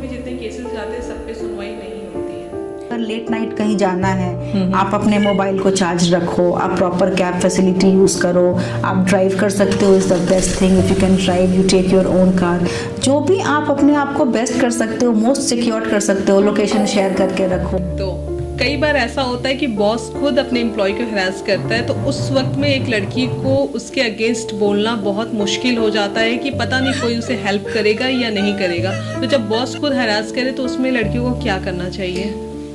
भी जितने केसेस जाते हैं सब पे सुनवाई नहीं होती है। अगर लेट नाइट कहीं जाना है, आप अपने मोबाइल को चार्ज रखो, आप प्रॉपर कैब फैसिलिटी यूज़ करो, आप ड्राइव कर सकते हो, is the best thing. If you can drive, you take your own car. जो भी आप अपने आप को बेस्ट कर सकते हो, मोस्ट सिक्योर कर सकते हो, लोकेशन शेयर करके रखो। तो कई बार ऐसा होता है कि बॉस खुद अपने एम्प्लॉय को हरास करता है, तो उस वक्त में एक लड़की को उसके अगेंस्ट बोलना बहुत मुश्किल हो जाता है कि पता नहीं कोई उसे हेल्प करेगा या नहीं करेगा। तो जब बॉस खुद हरास करे तो उसमें लड़कियों को क्या करना चाहिए?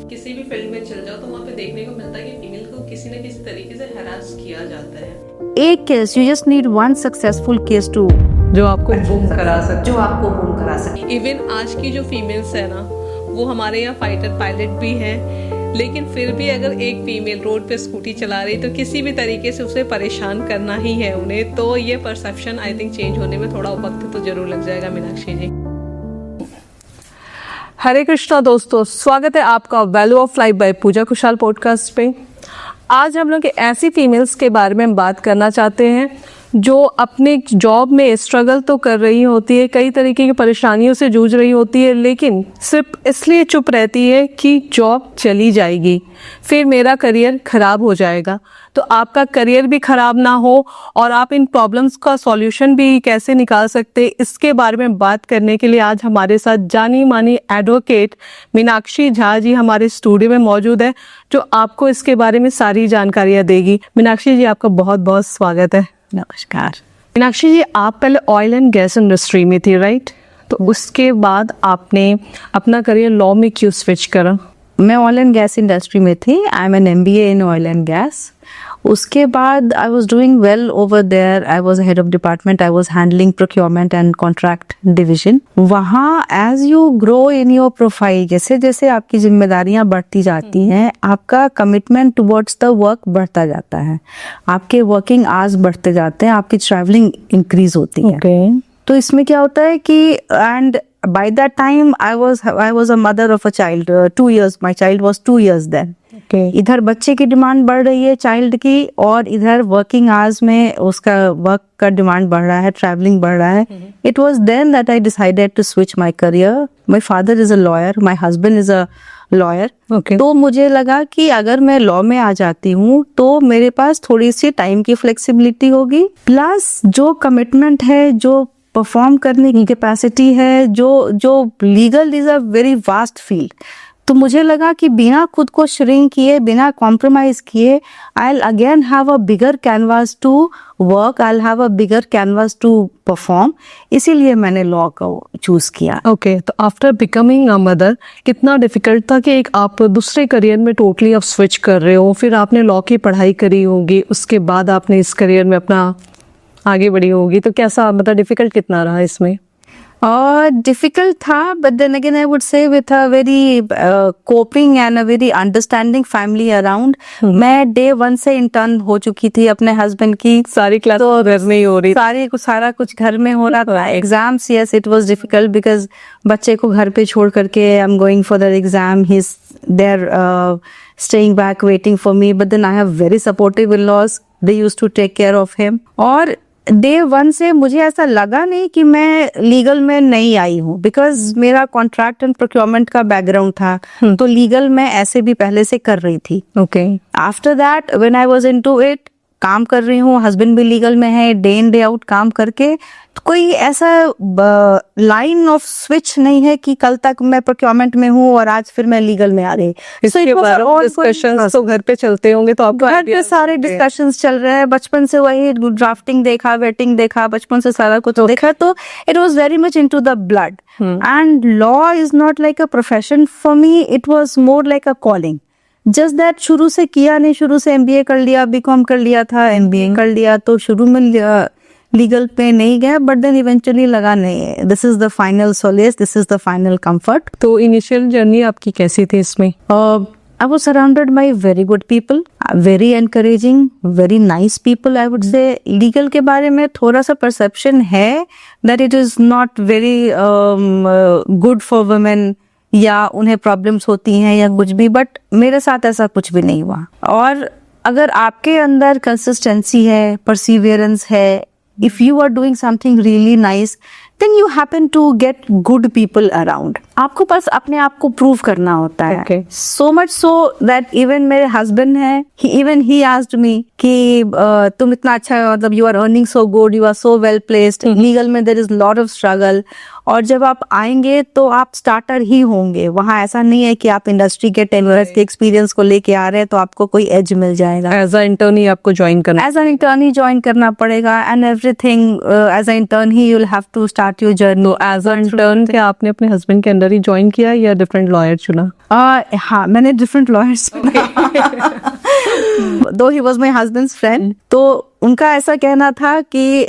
किसी भी फील्ड में चल जाओ तो वहाँ पे देखने को मिलता है कि फीमेल को किसी न किसी तरीके से हरास किया जाता है। एक case, you just need one successful case to जो आपको बूम करा सकते, जो आपको बूम करा सके। इवन आज की जो फीमेल्स है ना, वो हमारे यहाँ फाइटर पायलट भी हैं, लेकिन फिर भी अगर एक फीमेल रोड पे स्कूटी चला रही तो किसी भी तरीके से उसे परेशान करना ही है उन्हें। तो ये परसेप्शन आई थिंक चेंज होने में थोड़ा वक्त तो जरूर लग जाएगा। मीनाक्षी जी, हरे कृष्णा दोस्तों, स्वागत है आपका value of life by Pooja Kushal podcast पे। आज हम लोग ऐसी फीमेल्स के बारे में बात करना चाहते हैं जो अपने जॉब में स्ट्रगल तो कर रही होती है, कई तरीके की परेशानियों से जूझ रही होती है, लेकिन सिर्फ इसलिए चुप रहती है कि जॉब चली जाएगी, फिर मेरा करियर खराब हो जाएगा। तो आपका करियर भी खराब ना हो और आप इन प्रॉब्लम्स का सॉल्यूशन भी कैसे निकाल सकते, इसके बारे में बात करने के लिए आज हमारे साथ जानी मानी एडवोकेट मीनाक्षी झा जी हमारे स्टूडियो में मौजूद है, जो आपको इसके बारे में सारी जानकारियाँ देगी। मीनाक्षी जी, आपका बहुत बहुत स्वागत है। नमस्कार। मीनाक्षी जी, आप पहले ऑयल एंड गैस इंडस्ट्री में थी, राइट? तो उसके बाद आपने अपना करियर लॉ में क्यों स्विच करा? मैं ऑयल एंड गैस इंडस्ट्री में थी। I am an MBA in oil and gas. उसके बाद I was doing well over there. I was head of department. I was handling procurement and contract division. वहाँ as you grow in your profile, जैसे जैसे आपकी जिम्मेदारियां बढ़ती जाती हैं, आपका कमिटमेंट टुवर्ड्स द वर्क बढ़ता जाता है, आपके वर्किंग आवर्स बढ़ते जाते हैं, आपकी ट्रैवलिंग इंक्रीज होती है। तो इसमें क्या होता है कि and by that time I was a mother of a child, 2 years. My child was 2 years then. इधर बच्चे की डिमांड बढ़ रही है चाइल्ड की, और इधर वर्किंग आवर्स में उसका वर्क का डिमांड बढ़ रहा है, ट्रैवलिंग बढ़ रहा है। It was then that I decided to switch my career. My father is a lawyer, my husband is a lawyer. तो मुझे लगा कि अगर मैं लॉ में आ जाती हूँ तो मेरे पास थोड़ी सी टाइम की फ्लेक्सिबिलिटी होगी, प्लस जो कमिटमेंट है, जो परफॉर्म करने की कैपेसिटी है, जो legal is a very vast field. तो मुझे लगा कि बिना खुद को श्रिंक किए, बिना कॉम्प्रोमाइज किए, I will again have a bigger canvas to work, I will have a bigger canvas to perform. इसीलिए मैंने लॉ को चूज किया। ओके, तो आफ्टर बिकमिंग अ मदर कितना डिफिकल्ट था कि एक आप दूसरे करियर में टोटली आप स्विच कर रहे हो, फिर आपने लॉ की पढ़ाई करी होगी, उसके बाद आपने इस करियर में अपना आगे बढ़ी होगी, तो कैसा, मतलब डिफिकल्ट कितना रहा इसमें? और डिफिकल्ट था, but then again I would say with a very coping and a very understanding family around. मैं डे 1 से इंटर्न हो चुकी थी अपने हस्बैंड की। सारी क्लास तो घर में ही हो रही, सारा कुछ घर में हो रहा था। Exams, yes, it was difficult because बच्चे को घर पे छोड़ करके I am going for the exam, he is there staying back waiting for me, but then I have very supportive in-laws. They used to take care of him. और day 1 से मुझे ऐसा लगा नहीं कि मैं लीगल में नहीं आई हूँ, बिकॉज मेरा कॉन्ट्रैक्ट एंड प्रोक्योरमेंट का बैकग्राउंड था। तो लीगल मैं ऐसे भी पहले से कर रही थी। Okay, after that when I was into it, काम कर रही हूँ, हस्बैंड भी लीगल में है, डे इन डे आउट काम करके, तो कोई ऐसा लाइन ऑफ स्विच नहीं है कि कल तक मैं प्रोक्योरमेंट में हूँ और आज फिर मैं लीगल में आ गई। इसके बारे में डिस्कशंस तो घर पे चलते होंगे, तो आपको घर पे सारे डिस्कशंस चल रहे हैं। बचपन से वही ड्राफ्टिंग देखा, वेटिंग देखा, बचपन से सारा कुछ देखा, तो it was very much into the blood. And law is not like a profession for me, it was more like a calling. Just that शुरू से किया नहीं, शुरू से MBA कर लिया, BCom कर लिया था, MBA कर लिया, तो शुरू में लीगल पे नहीं गया, बट देन इवेंचुअली लगा नहीं, this is the final solace, this is the final comfort. तो इनिशियल जर्नी आपकी कैसी थी इसमें? I was surrounded by very good people, very encouraging, very nice people. I would say legal के बारे में थोड़ा सा perception है that it is not very good for women, या उन्हें प्रॉब्लम्स होती हैं या कुछ भी, बट मेरे साथ ऐसा कुछ भी नहीं हुआ। और अगर आपके अंदर कंसिस्टेंसी है, परसिवियरेंस है, if you are doing something really nice, then you happen to get good people around. आपको बस अपने आप को प्रूव करना होता है. Okay. So much so that even मेरे husband है, he asked me कि तुम इतना अच्छा, मतलब you are earning so good, you are so well placed. Legal में there is lot of struggle. और जब आप आएंगे तो आप स्टार्टर ही होंगे. वहाँ ऐसा नहीं है कि आप इंडस्ट्री के 10 years के एक्सपीरियंस को लेके आ रहे हैं तो आपको कोई एज मिल जाएगा. एज अ इंटर्न ही आपको ज्वाइन करना. एज एन इंटर्न ही ज्वाइन करना पड़ेगा. And everything as an intern ही you will have to start your journey. As a intern क्या आपने अपने हस्बैंड के अंडर ही ज्वाइन किया या डिफरेंट लॉयर चुना? हाँ, मैंने डिफरेंट लॉयर्स दो he was my husband's friend. तो उनका ऐसा कहना था कि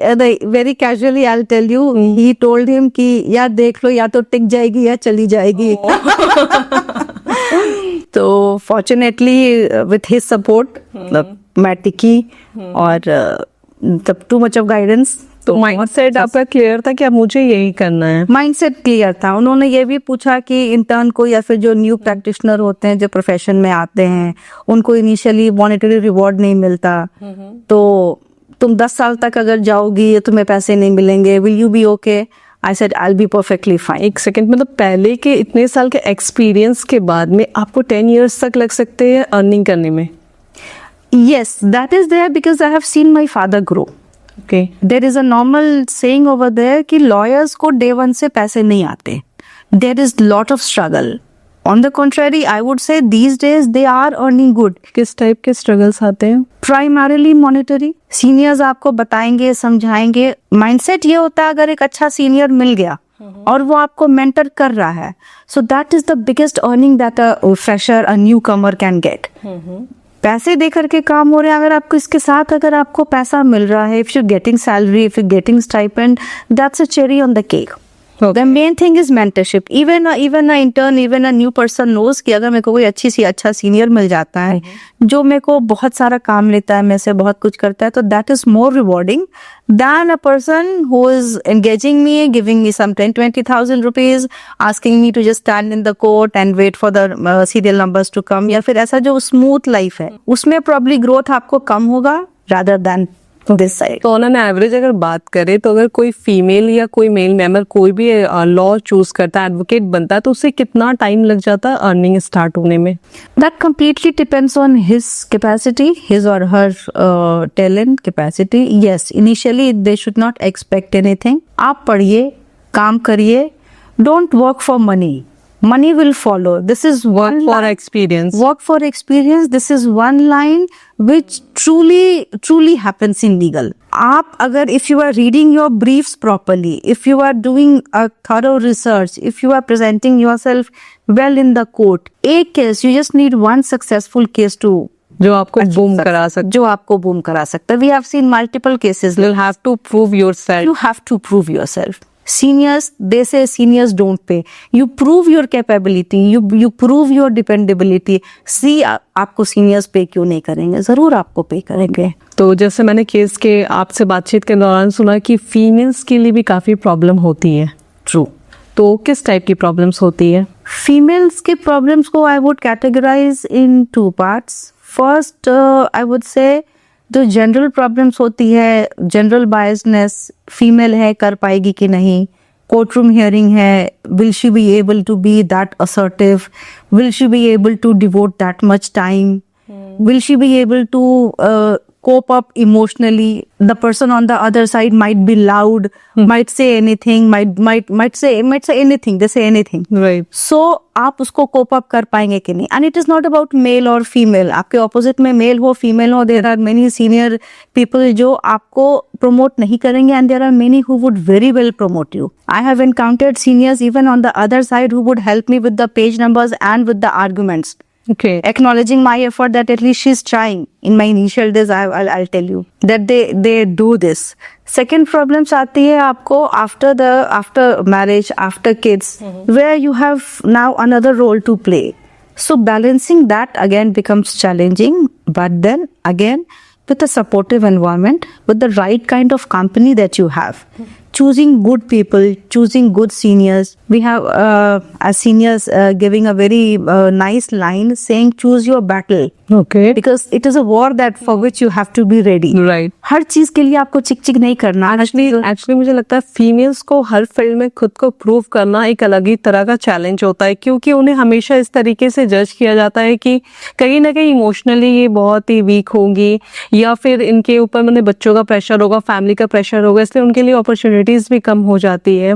very casually I will tell you, he told him कि यार देख लो, या तो टिक जाएगी या चली जाएगी. तो फॉर्चुनेटली विथ हिज सपोर्ट मैं टिकी. और तब टू मच ऑफ गाइडेंस. तो माइंडसेट आपका क्लियर था कि अब मुझे यही करना है? माइंडसेट क्लियर था. उन्होंने ये भी पूछा कि इंटर्न को या फिर जो न्यू प्रैक्टिशनर होते हैं जो प्रोफेशन में आते हैं उनको इनिशियली मॉनेटरी रिवॉर्ड नहीं मिलता, तो तुम 10 साल तक अगर जाओगी या तुम्हें पैसे नहीं मिलेंगे, will you be okay? I said I will be perfectly fine. एक सेकंड, मतलब पहले के इतने साल के एक्सपीरियंस के बाद में आपको 10 years तक लग सकते हैं अर्निंग करने में? Yes, that is there because I have seen my father grow. Okay. There is a normal saying over there कि lawyers को day one से पैसे नहीं आते. There is lot of struggle. On the contrary, I would say these days they are earning good. किस type के struggles आते हैं? Primarily monetary. Seniors आपको बताएंगे, समझाएंगे. Mindset ये होता है अगर एक अच्छा senior मिल गया और वो आपको mentor कर रहा है, so that is the biggest earning that a fresher, a newcomer can get. पैसे दे करके काम हो रहे हैं. अगर आपको इसके साथ अगर आपको पैसा मिल रहा है, if you getting salary, if you getting stipend, that's a cherry on the cake. The main thing is mentorship. Even a intern, even a new person knows कि अगर मेरे को कोई अच्छा सीनियर मिल जाता है जो मेरे को बहुत सारा काम लेता है, मेरे से बहुत कुछ करता है, तो that is more rewarding than a person who is engaging me, giving me some 10-20,000 rupees, asking me to just stand in the court and wait for the serial numbers to come. या फिर ऐसा जो smooth life है उसमें probably growth आपको कम होगा rather than this side. तो on an average अगर बात करें तो अगर कोई फीमेल या कोई मेल मेंबर कोई भी लॉ चूज करता है, एडवोकेट बनता है, तो उससे कितना टाइम लग जाता है अर्निंग स्टार्ट होने में? That completely depends on his capacity, his or her talent capacity. Yes, initially they should not expect anything. आप पढ़िए, काम करिए, don't work for money. Money will follow. This is one for line. experience. Work for experience. This is one line which truly happens in legal. आप अगर if you are reading your briefs properly, if you are doing a thorough research, if you are presenting yourself well in the court, एक case, you just need one successful case to जो आपको boom करा सकता जो आपको boom करा सकता है. We have seen multiple cases. You have to prove yourself. You have to prove yourself. Seniors, they say seniors don't pay. You prove your capability. You prove your dependability. See, आपको seniors pay क्यों नहीं करेंगे? जरूर आपको pay करेंगे. तो जैसे मैंने केस के आपसे बातचीत के दौरान सुना कि फीमेल्स के लिए भी काफी प्रॉब्लम होती है. True. तो किस टाइप की प्रॉब्लम्स होती है? Females के problems को I would categorize in 2 parts. First, I would say जो जनरल प्रॉब्लम्स होती है, जनरल बायसनेस, फीमेल है कर पाएगी कि नहीं, कोर्ट रूम हियरिंग है, will she be able to be that assertive, will she be able to devote that much time, will she be able to cope up emotionally? The person on the other side might be loud, might say anything, might say anything. They say anything. Right. So आप उसको cope up कर पाएंगे कि नहीं? And it is not about male or female. आपके opposite में male हो, female हो, there are many senior people जो आपको promote नहीं करेंगे, and there are many who would very well promote you. I have encountered seniors even on the other side who would help me with the page numbers and with the arguments. Okay. Acknowledging my effort that at least she's trying. In my initial days, I'll tell you that they do this. Second problems आती है आपको after marriage, after kids, where you have now another role to play. So balancing that again becomes challenging, but then again with a supportive environment, with the right kind of company that you have. choosing good people, choosing good seniors. We have as seniors giving a very nice line saying choose your battle, okay, because it is a war that for which you have to be ready. Right. हर चीज के लिए आपको चिक चिक नहीं करना। Actually मुझे लगता है फीमेल्स को हर फील्ड में खुद को प्रूव करना एक अलग ही तरह का चैलेंज होता है, क्योंकि उन्हें हमेशा इस तरीके से जज किया जाता है कि कहीं ना कहीं इमोशनली ये बहुत ही वीक होंगी, या फिर इनके ऊपर मैंने बच्चों का प्रेशर होगा, फैमिली का प्रेशर होगा, इसलिए उनके लिए अपॉर्चुनिटीज भी कम हो जाती है।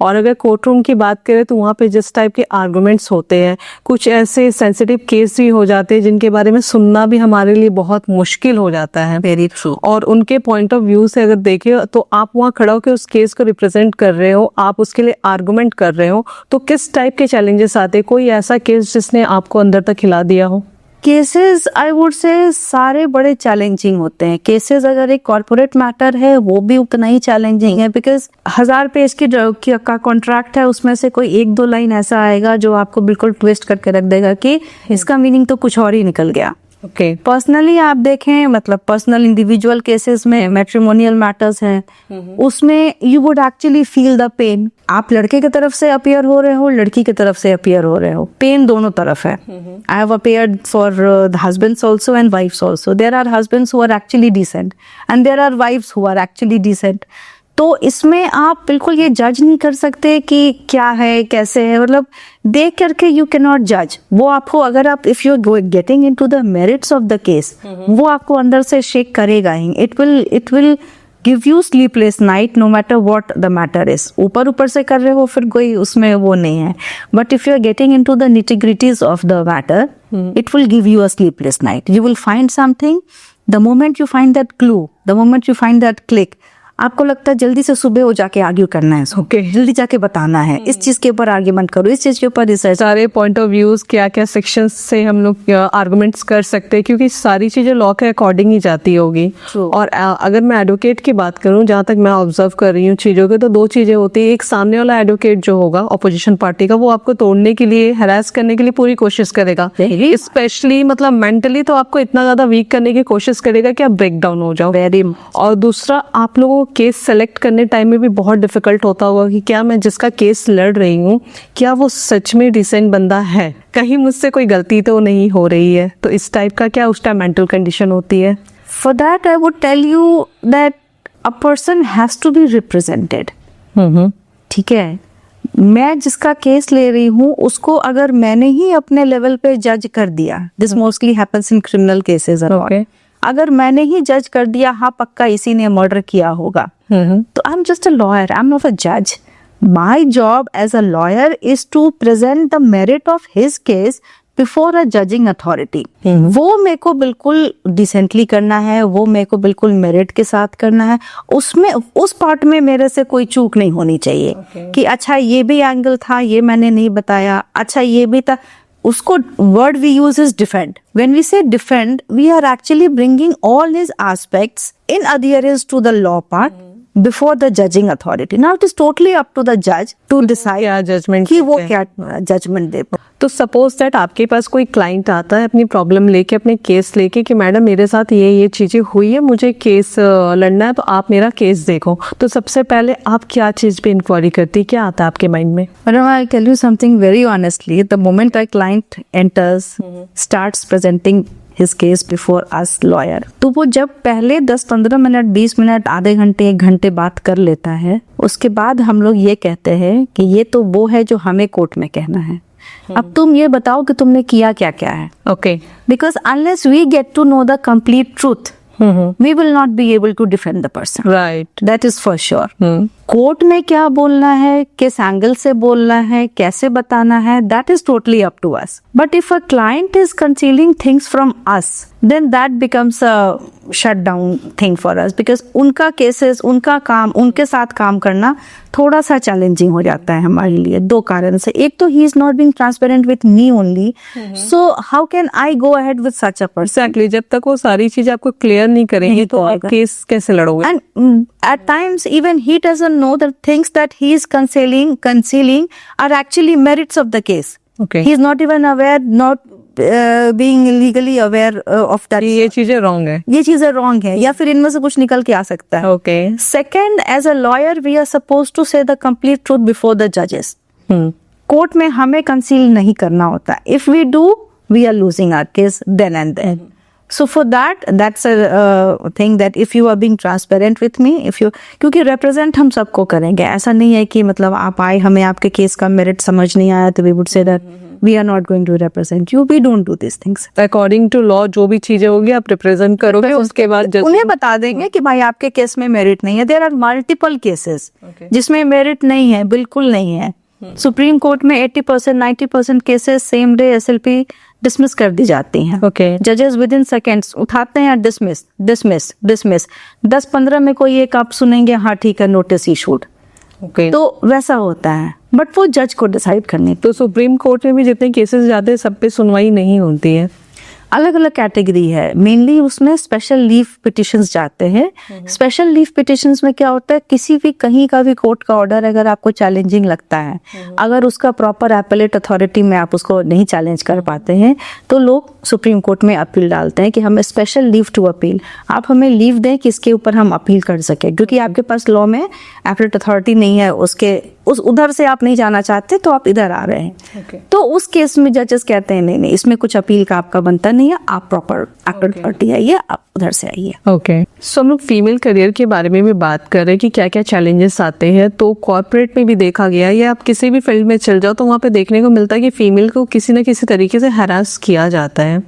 और अगर कोर्ट रूम की बात करें तो वहाँ पे जिस टाइप के आर्गूमेंट्स होते हैं, कुछ ऐसे सेंसिटिव केस भी हो जाते हैं जिनके बारे में सुनना भी हमारे लिए बहुत मुश्किल हो जाता है। Very true. और उनके पॉइंट ऑफ व्यू से अगर देखें तो आप वहाँ खड़ा होकर उस केस को रिप्रेजेंट कर रहे हो, आप उसके लिए आर्गुमेंट कर रहे हो, तो किस टाइप के चैलेंजेस आते हैं? कोई ऐसा केस जिसने आपको अंदर तक हिला दिया हो? केसेस आई वुड से सारे बड़े चैलेंजिंग होते हैं। केसेस अगर एक कॉर्पोरेट मैटर है वो भी उतना ही चैलेंजिंग है, बिकॉज 1000 पेज का कॉन्ट्रैक्ट है, उसमें से कोई 1-2 लाइन ऐसा आएगा जो आपको बिल्कुल ट्विस्ट करके रख देगा कि इसका मीनिंग तो कुछ और ही निकल गया। ओके, पर्सनली आप देखें, मतलब पर्सनल इंडिविजुअल केसेस में, मैट्रिमोनियल मैटर्स हैं, उसमें you would actually feel the pain. आप लड़के की तरफ से अपियर हो रहे हो, लड़की की तरफ से अपियर हो रहे हो, पेन दोनों तरफ है। I have appeared for the husbands also and wives also. There are husbands who are actually decent and there are wives who are actually decent. तो इसमें आप बिल्कुल ये जज नहीं कर सकते कि क्या है कैसे है, मतलब देख करके यू कैन नॉट जज। वो आपको, अगर आप if you are getting into the merits of the case, वो आपको अंदर से शेक करेगा ही। It will give you sleepless night no matter what the matter is. ऊपर ऊपर से कर रहे हो फिर कोई उसमें वो नहीं है, but if you are getting into the nitty gritties of the matter, it will give you a sleepless night. You will find something, the moment you find that clue, the moment you find that click, आपको लगता है जल्दी से सुबह हो जाके argue करना है, ओके, जल्दी जाके बताना है, इस चीज के ऊपर आर्ग्यूमेंट करो, इस चीज के ऊपर रिसर्च। सारे पॉइंट ऑफ व्यूज, क्या क्या सेक्शंस से हम लोग आर्गुमेंट्स कर सकते हैं, क्योंकि सारी चीजें लॉ के अकॉर्डिंग ही जाती होगी। True. और अगर मैं एडवोकेट की बात करूं, जहां तक मैं ऑब्जर्व कर रही हूँ चीजों के, तो 2 चीजें होती है। एक, सामने वाला एडवोकेट जो होगा ऑपोजिशन पार्टी का, वो आपको तोड़ने के लिए, हरास करने के लिए पूरी कोशिश करेगा, स्पेशली मतलब मेंटली तो आपको इतना ज्यादा वीक करने की कोशिश करेगा कि आप ब्रेक डाउन हो जाओ। वेरी। और दूसरा, आप लोगों को केस सेलेक्ट करने टाइम में भी बहुत डिफिकल्ट होता होगा कि क्या मैं जिसका केस लड़ रही हूँ, क्या वो सच में डिसेंट बंदा है, कहीं मुझसे कोई गलती तो नहीं हो रही है। तो इस टाइप का क्या उस टाइम मेंटल कंडीशन होती है? For that I would tell you that a person has to be represented. ठीक है, मैं जिसका केस ले रही हूँ उसको अगर मैंने ही अपने लेवल पे जज कर दिया, this mostly happens in criminal cases, अगर मैंने ही जज कर दिया हाँ पक्का इसी ने मर्डर किया होगा, तो I am just a lawyer, I am not a जज। My job as a lawyer is to present the merit of his case before a judging authority. वो मेरे को बिल्कुल डिसेंटली करना है, वो मेरे को बिल्कुल मेरिट के साथ करना है, उसमें उस पार्ट में मेरे से कोई चूक नहीं होनी चाहिए कि अच्छा ये भी एंगल था, ये मैंने नहीं बताया, अच्छा ये भी था। उसको word we use is defend. When we say defend, we are actually bringing all his aspects in adherence to the law part before the judging authority. Now it is totally up to the judge to decide क्या judgement कि वो क्या judgement दे। तो suppose that आपके पास कोई client आता है अपनी प्रॉब्लम लेके, अपने केस लेके कि मैडम मेरे साथ ये चीजें हुई है, मुझे केस लड़ना है, तो आप मेरा केस देखो, तो सबसे पहले आप क्या चीज पे इंक्वायरी करती, क्या आता है आपके माइंड में? Madam, I'll tell you something very honestly. The moment a client enters, starts presenting his case before us lawyer, तो वो जब पहले 10-15 मिनट, 20 मिनट, आधे घंटे, 1 घंटे बात कर लेता है, उसके बाद हम लोग ये कहते हैं कि ये तो वो है जो हमें कोर्ट में कहना है, अब तुम ये बताओ कि तुमने किया क्या क्या है। Okay, because unless we get to know the complete truth, we will not be able to defend the person. Right. That is for sure. Court में क्या बोलना है, किस एंगल से बोलना है, कैसे बताना है, that is totally up to us. But if a client is concealing things from us, then that becomes a shutdown thing for us, because उनका केसेस, उनका काम, उनके साथ काम करना थोड़ा सा चैलेंजिंग हो जाता है हमारे लिए 2 कारण से। एक तो he is not being transparent with me only, so how can I go ahead with such a person? Exactly, जब तक वो सारी चीज आपको क्लियर नहीं करेंगे तो आप केस कैसे लड़ोगे? And at times even he doesn't know the things that he is concealing are actually merits of the case. Okay. He is not even aware, not being legally aware of that. ये चीजें wrong है. ये चीजें wrong है या फिर इनमें से कुछ निकल के आ सकता है. Okay. Second, as a lawyer we are suppose to say the complete truth before the जजेस. कोर्ट में हमें कंसील नहीं करना होता. If we do we are losing our case then and then. So for that, that's a thing that if you are being transparent with me, if you, क्योंकि represent हम सबको करेंगे. ऐसा नहीं है कि मतलब आप आए हमें आपके केस का मेरिट समझ नहीं आया तो we would say that we are not going to represent you. We don't do these things. According to law जो भी चीजें होगी आप रिप्रेजेंट करोगे, उसके बाद उन्हें बता देंगे कि भाई आपके केस में मेरिट नहीं है. देयर आर मल्टीपल केसेस जिसमें मेरिट नहीं है, बिल्कुल नहीं है. सुप्रीम कोर्ट में 80% 90% cases same day SLP dismiss कर दी जाती हैं. ओके. जजेस विद इन सेकेंड्स उठाते हैं, डिसमिस डिसमिस डिसमिस. 10-15 में कोई एक आप सुनेंगे, हाँ ठीक है नोटिस इशूड. ओके. तो वैसा होता है, बट वो जज को डिसाइड करनी. तो सुप्रीम कोर्ट में भी जितने केसेस जाते हैं सब पे सुनवाई नहीं होती है. अलग अलग कैटेगरी है. मेनली उसमें स्पेशल लीव पिटिशंस जाते हैं. स्पेशल लीव पिटिशंस में क्या होता है, किसी भी कहीं का भी कोर्ट का ऑर्डर अगर आपको चैलेंजिंग लगता है, अगर उसका प्रॉपर एपेलेट अथॉरिटी में आप उसको नहीं चैलेंज कर पाते हैं, तो लोग सुप्रीम कोर्ट में अपील डालते हैं कि हमें स्पेशल लीव टू अपील, आप हमें लीव दें कि इसके ऊपर हम अपील कर सकें. क्योंकि आपके पास लॉ में एपेलेट अथॉरिटी नहीं है, उसके उधर से आप नहीं जाना चाहते तो आप इधर आ रहे हैं. तो उस केस में जजेस कहते हैं नहीं नहीं, इसमें कुछ अपील का आपका बनता नहीं है, आप प्रॉपर एपेलेट अथॉरिटी आइए, आप उधर से आइए. ओके. सो हम लोग फीमेल करियर के बारे में भी बात कर रहे हैं कि क्या क्या चैलेंजेस आते हैं. तो कॉर्पोरेट में भी देखा गया है, या आप किसी भी फील्ड में चल जाओ तो वहाँ पे देखने को मिलता है कि फीमेल को किसी न किसी तरीके से हरास किया जाता है.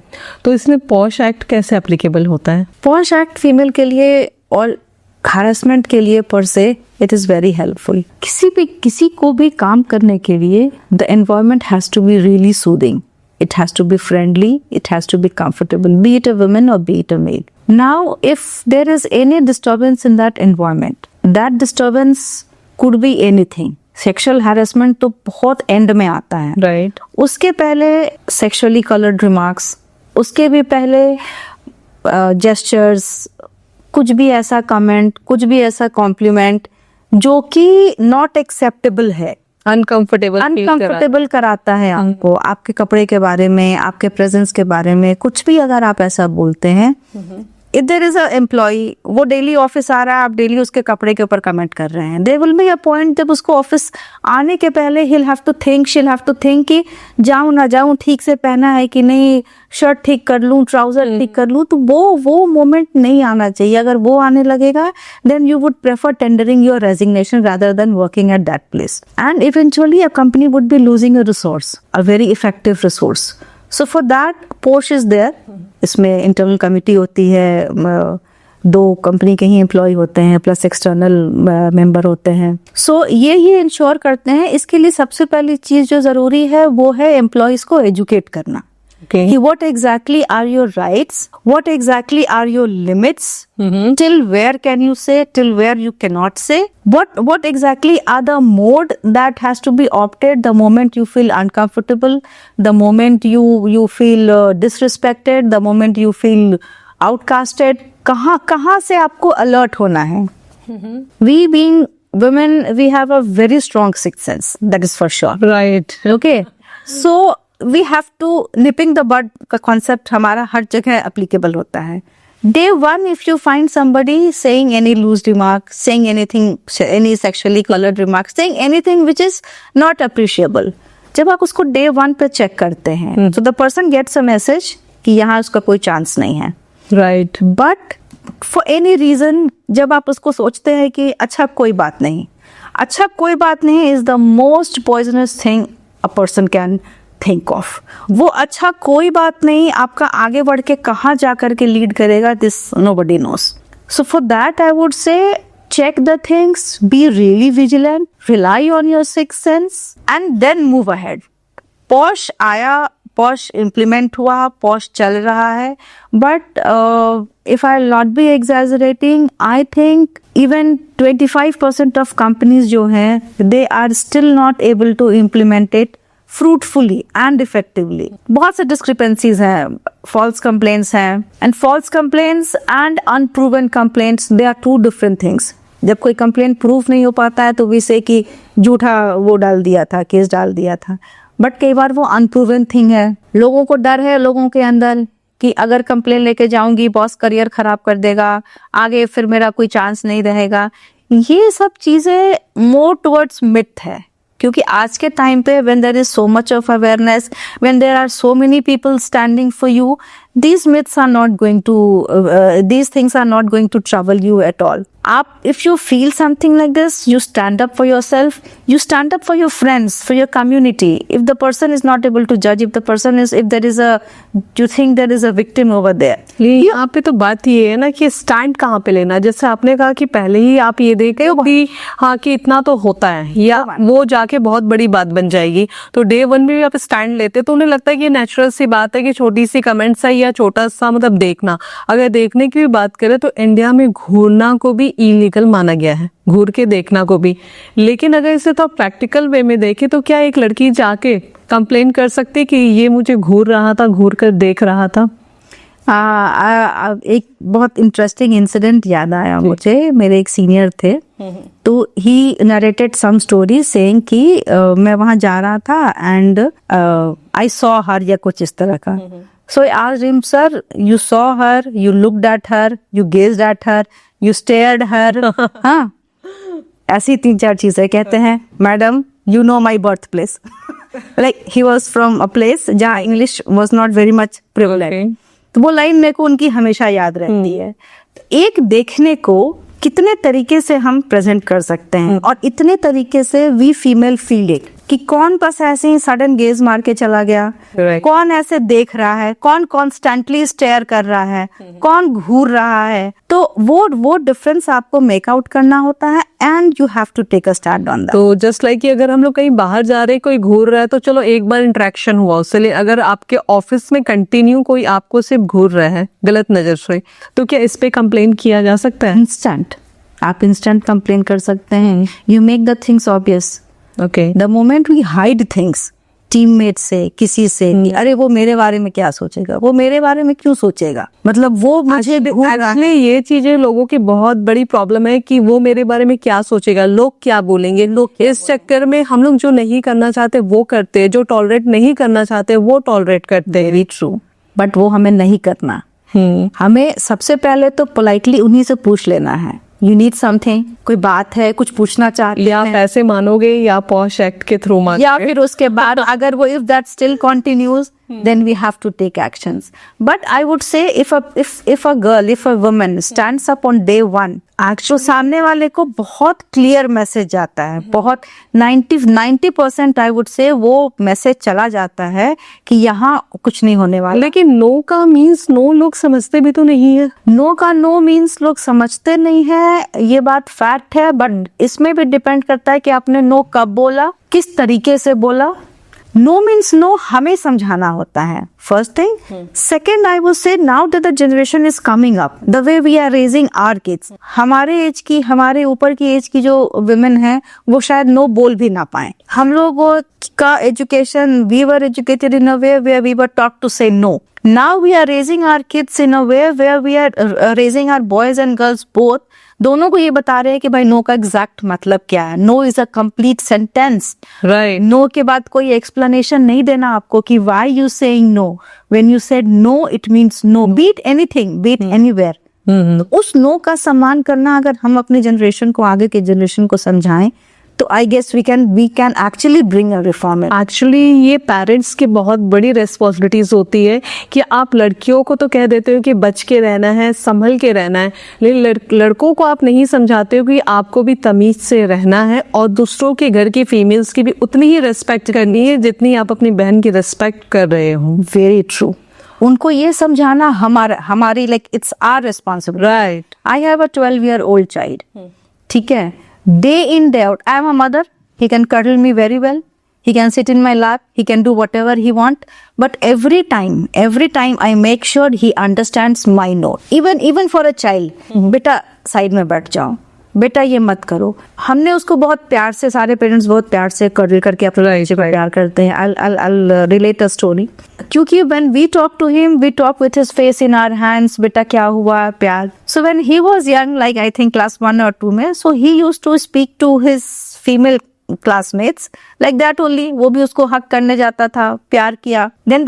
तो इसमें पॉश एक्ट कैसे एप्लीकेबल होता है? पॉश एक्ट फीमेल के लिए और हरासमेंट के लिए पर से इट इज़ वेरी हेल्पफुल. किसी को भी काम करने के लिए the environment has to be really soothing. It has to be friendly, it has to be comfortable, be it a woman or be it a male. Now, if there is any disturbance in that environment, that disturbance could be anything. Sexual harassment तो बहुत end में आता है. Right. उसके पहले sexually colored remarks, उसके भी पहले gestures, कुछ भी ऐसा comment, कुछ भी ऐसा compliment जो कि not acceptable है, अनकंफर्टेबल कराता है आपको, आपके कपड़े के बारे में, आपके प्रेजेंस के बारे में, कुछ भी अगर आप ऐसा बोलते हैं. If there is a employee, वो डेली ऑफिस आ रहा है, आप डेली उसके कपड़े के ऊपर कमेंट कर रहे हैं, there will be a point जब उसको ऑफिस आने के पहले शील हैव टू थिंक कि जाऊं ना जाऊं, ठीक से पहना है कि नहीं, शर्ट ठीक कर लूं, ट्राउजर ठीक कर लूं. तो वो मोमेंट नहीं आना चाहिए. अगर वो आने लगेगा then you would prefer tendering your resignation rather than working at that place. And eventually a company would be losing a resource, a very effective resource. So for that POSH is there. इसमें internal committee होती है, 2 company के ही employ होते हैं plus external member होते हैं. सो ये ही ensure करते हैं. इसके लिए सबसे पहली चीज जो जरूरी है वो है एम्प्लॉयज को एजुकेट करना. Okay. कि what exactly are your rights, what exactly are your limits, till where can you say, till where you cannot say, what exactly are the mode that has to be opted the moment you feel uncomfortable, the moment you feel disrespected, the moment you feel outcasted. कहाँ से आपको alert होना है. We being women, we have a very strong sixth sense, that is for sure. Right. Okay. So we have to nipping the bud का concept हमारा हर जगह applicable होता है. Day one, if you find somebody saying any loose remark, saying anything, any sexually colored remark, saying anything which is not appreciable, जब आप उसको day one पे check करते हैं, so the person gets a message कि यहाँ उसका कोई chance नहीं है. Right. But for any reason, जब आप उसको सोचते हैं कि अच्छा कोई बात नहीं is the most poisonous thing a person can think of. वो अच्छा कोई बात नहीं आपका आगे बढ़ के कहाँ जा कर के लीड करेगा, this nobody knows. So for that I would say check the things, be really vigilant, rely on your sixth sense and then move ahead. Posh आया, Posh implement हुआ, Posh चल रहा है, but if I'll not be exaggerating, I think even 25% of companies जो हैं, they are still not able to implement it fruitfully and effectively. बहुत से discrepancies हैं, false complaints हैं, and false complaints and unproven complaints, they are 2 different things. जब कोई complaint proof नहीं हो पाता है तो वी से कि झूठा वो डाल दिया था, केस डाल दिया था, बट कई बार वो अनप्रूवन थिंग है। लोगों को डर है लोगों के अंदर कि अगर कंप्लेन लेके जाऊंगी बॉस करियर खराब कर देगा, आगे फिर मेरा कोई चांस नहीं रहेगा। ये सब चीजें मोर टुवर्ड्स मिथ है, क्योंकि आज के टाइम पे when there is so much of awareness, when there are so many people standing for you, these myths are not going to these things are not going to trouble you at all. If you feel something like this, you stand up for yourself, you stand up for your friends, for your community. If the person is not able to judge, if there is a, you think there is a victim over there. यहाँ पे तो बात ये है ना कि stand कहाँ पे लेना। जैसे आपने कहा कि पहले ही आप ये देखे हो कि हाँ कि इतना तो होता है, या वो जाके बहुत बड़ी बात बन जाएगी, तो डे वन में भी आप स्टैंड लेते तो उन्हें लगता है कि नेचुरल सी बात है कि छोटी सी कमेंट्स है या छोटा सा मतलब देखना। अगर देखने की भी बात करें तो इंडिया में घूरना को भी इलीगल माना गया है, घूर के देखना को भी। लेकिन अगर इसे तो प्रैक्टिकल वे में देखें तो क्या एक लड़की जाके कंप्लेन कर सकती कि ये मुझे घूर रहा था, घूर कर देख रहा था? एक बहुत इंटरेस्टिंग इंसिडेंट याद आया मुझे। मेरे एक सीनियर थे, तो he narrated some story saying कि मैं वहां जा रहा था एंड आई सॉ हर, या कुछ इस तरह का। So I asked him, sir, you saw her, you looked at her, you gazed at her, you stared her. हाँ, ऐसी 3-4 चीजें कहते हैं। Madam, you know my birthplace. Like he was from a place जहाँ English was not very much prevalent. तो वो line मेरे को उनकी हमेशा याद रहती है। एक देखने को कितने तरीके से हम प्रेजेंट कर सकते हैं, और इतने तरीके से वी फीमेल फील इट, कि कौन बस ऐसे ही सडन गेज मार के चला गया, कौन ऐसे देख रहा है, कौन कॉन्स्टेंटली स्टेयर कर रहा है, कौन घूर रहा है। तो वो डिफरेंस आपको मेक आउट करना होता है, and you have to take a stand on that. तो जस्ट लाइक कि अगर हम लोग कहीं बाहर जा रहे हैं, कोई घूर रहा है तो चलो एक बार इंटरेक्शन हुआ उससे, ले अगर आपके ऑफिस में कंटिन्यू कोई आपको सिर्फ घूर रहा है गलत नजर से, तो क्या इस पे कंप्लेन किया जा सकता है? इंस्टेंट, आप इंस्टेंट कंप्लेन कर सकते हैं। You make the things obvious. Okay, the moment we hide things teammate से, किसी से कि अरे वो मेरे बारे में क्या सोचेगा, वो मेरे बारे में क्यों सोचेगा, मतलब वो मुझे एक्चुअली ये चीजें लोगों की बहुत बड़ी प्रॉब्लम है कि वो मेरे बारे में क्या सोचेगा, लोग क्या बोलेंगे। लोग इस चक्कर में हम लोग जो नहीं करना चाहते वो करते हैं, जो टॉलरेट नहीं करना चाहते वो टॉलरेट करते हैं। वेरी ट्रू, बट वो हमें नहीं करना। हमें सबसे पहले तो पोलाइटली उन्हीं से पूछ लेना है, यू नीड समथिंग, कोई बात है, कुछ पूछना चाहते हैं, या पैसे मानोगे या पॉश एक्ट के थ्रू मांगोगे, या फिर उसके बाद अगर वो if that still continues then we have to take actions. But I would say if a woman stands up on day one, actually सामने वाले को बहुत क्लियर मैसेज आता है, बहुत 90% I would say वो मैसेज चला जाता है कि यहाँ कुछ नहीं होने वाला। लेकिन नो का मीन्स नो लोग समझते भी तो नहीं है। नो का नो मीन्स लोग समझते नहीं है, ये बात फैक्ट है, बट इसमें भी डिपेंड करता है कि आपने नो कब बोला, किस तरीके से बोला। नो मीन्स नो हमें समझाना होता है, first thing. Second, I would say now that the generation is coming up, the way we are raising our kids, हमारे एज की, हमारे ऊपर की एज की जो वुमेन है वो शायद नो बोल भी ना पाए। हम लोगों का education, we were educated in a way where we were taught to say no. Now we are raising our kids in a way where we are raising our boys and girls both, दोनों को ये बता रहे हैं कि भाई no का exact मतलब क्या है। No is a complete sentence, right. No के बाद कोई एक्सप्लेनेशन नहीं देना आपको कि why you saying no. When you said no it means no, be it anything, be it anywhere. उस नो का सम्मान करना अगर हम अपनी जनरेशन को, आगे के जनरेशन को समझाएं तो I guess we can actually bring a reform. Actually ये पेरेंट्स की बहुत बड़ी रिस्पॉन्सिबिलिटीज होती है कि आप लड़कियों को तो कह देते हो कि बच के रहना है, संभल के रहना है, लेकिन लड़कों को आप नहीं समझाते हो कि आपको भी तमीज से रहना है और दूसरों के घर की फीमेल्स की भी उतनी ही रिस्पेक्ट करनी है जितनी आप अपनी बहन की रिस्पेक्ट कर रहे हो। Very true. उनको ये समझाना हमारी like it's our responsibility, right. I have a 12-year-old child, ठीक है। Day in, day out, I am a mother. He can cuddle me very well. He can sit in my lap. He can do whatever he want. But every time I make sure he understands my no. Even for a child, बेटा side में बैठ जाओ, बेटा ये मत करो। हमने उसको बहुत प्यार से, सारे पेरेंट्स बहुत प्यार से करके अपने बच्चे को प्यार करते हैं। I'll relate a story, क्योंकि when we talk to him, we talk with his face in our hands, बेटा क्या हुआ, प्यार। So when he was young, like I think class 1 or 2 में, so he used to speak to his female classmates like that only, वो भी उसको हक करने जाता था, प्यार किया। Then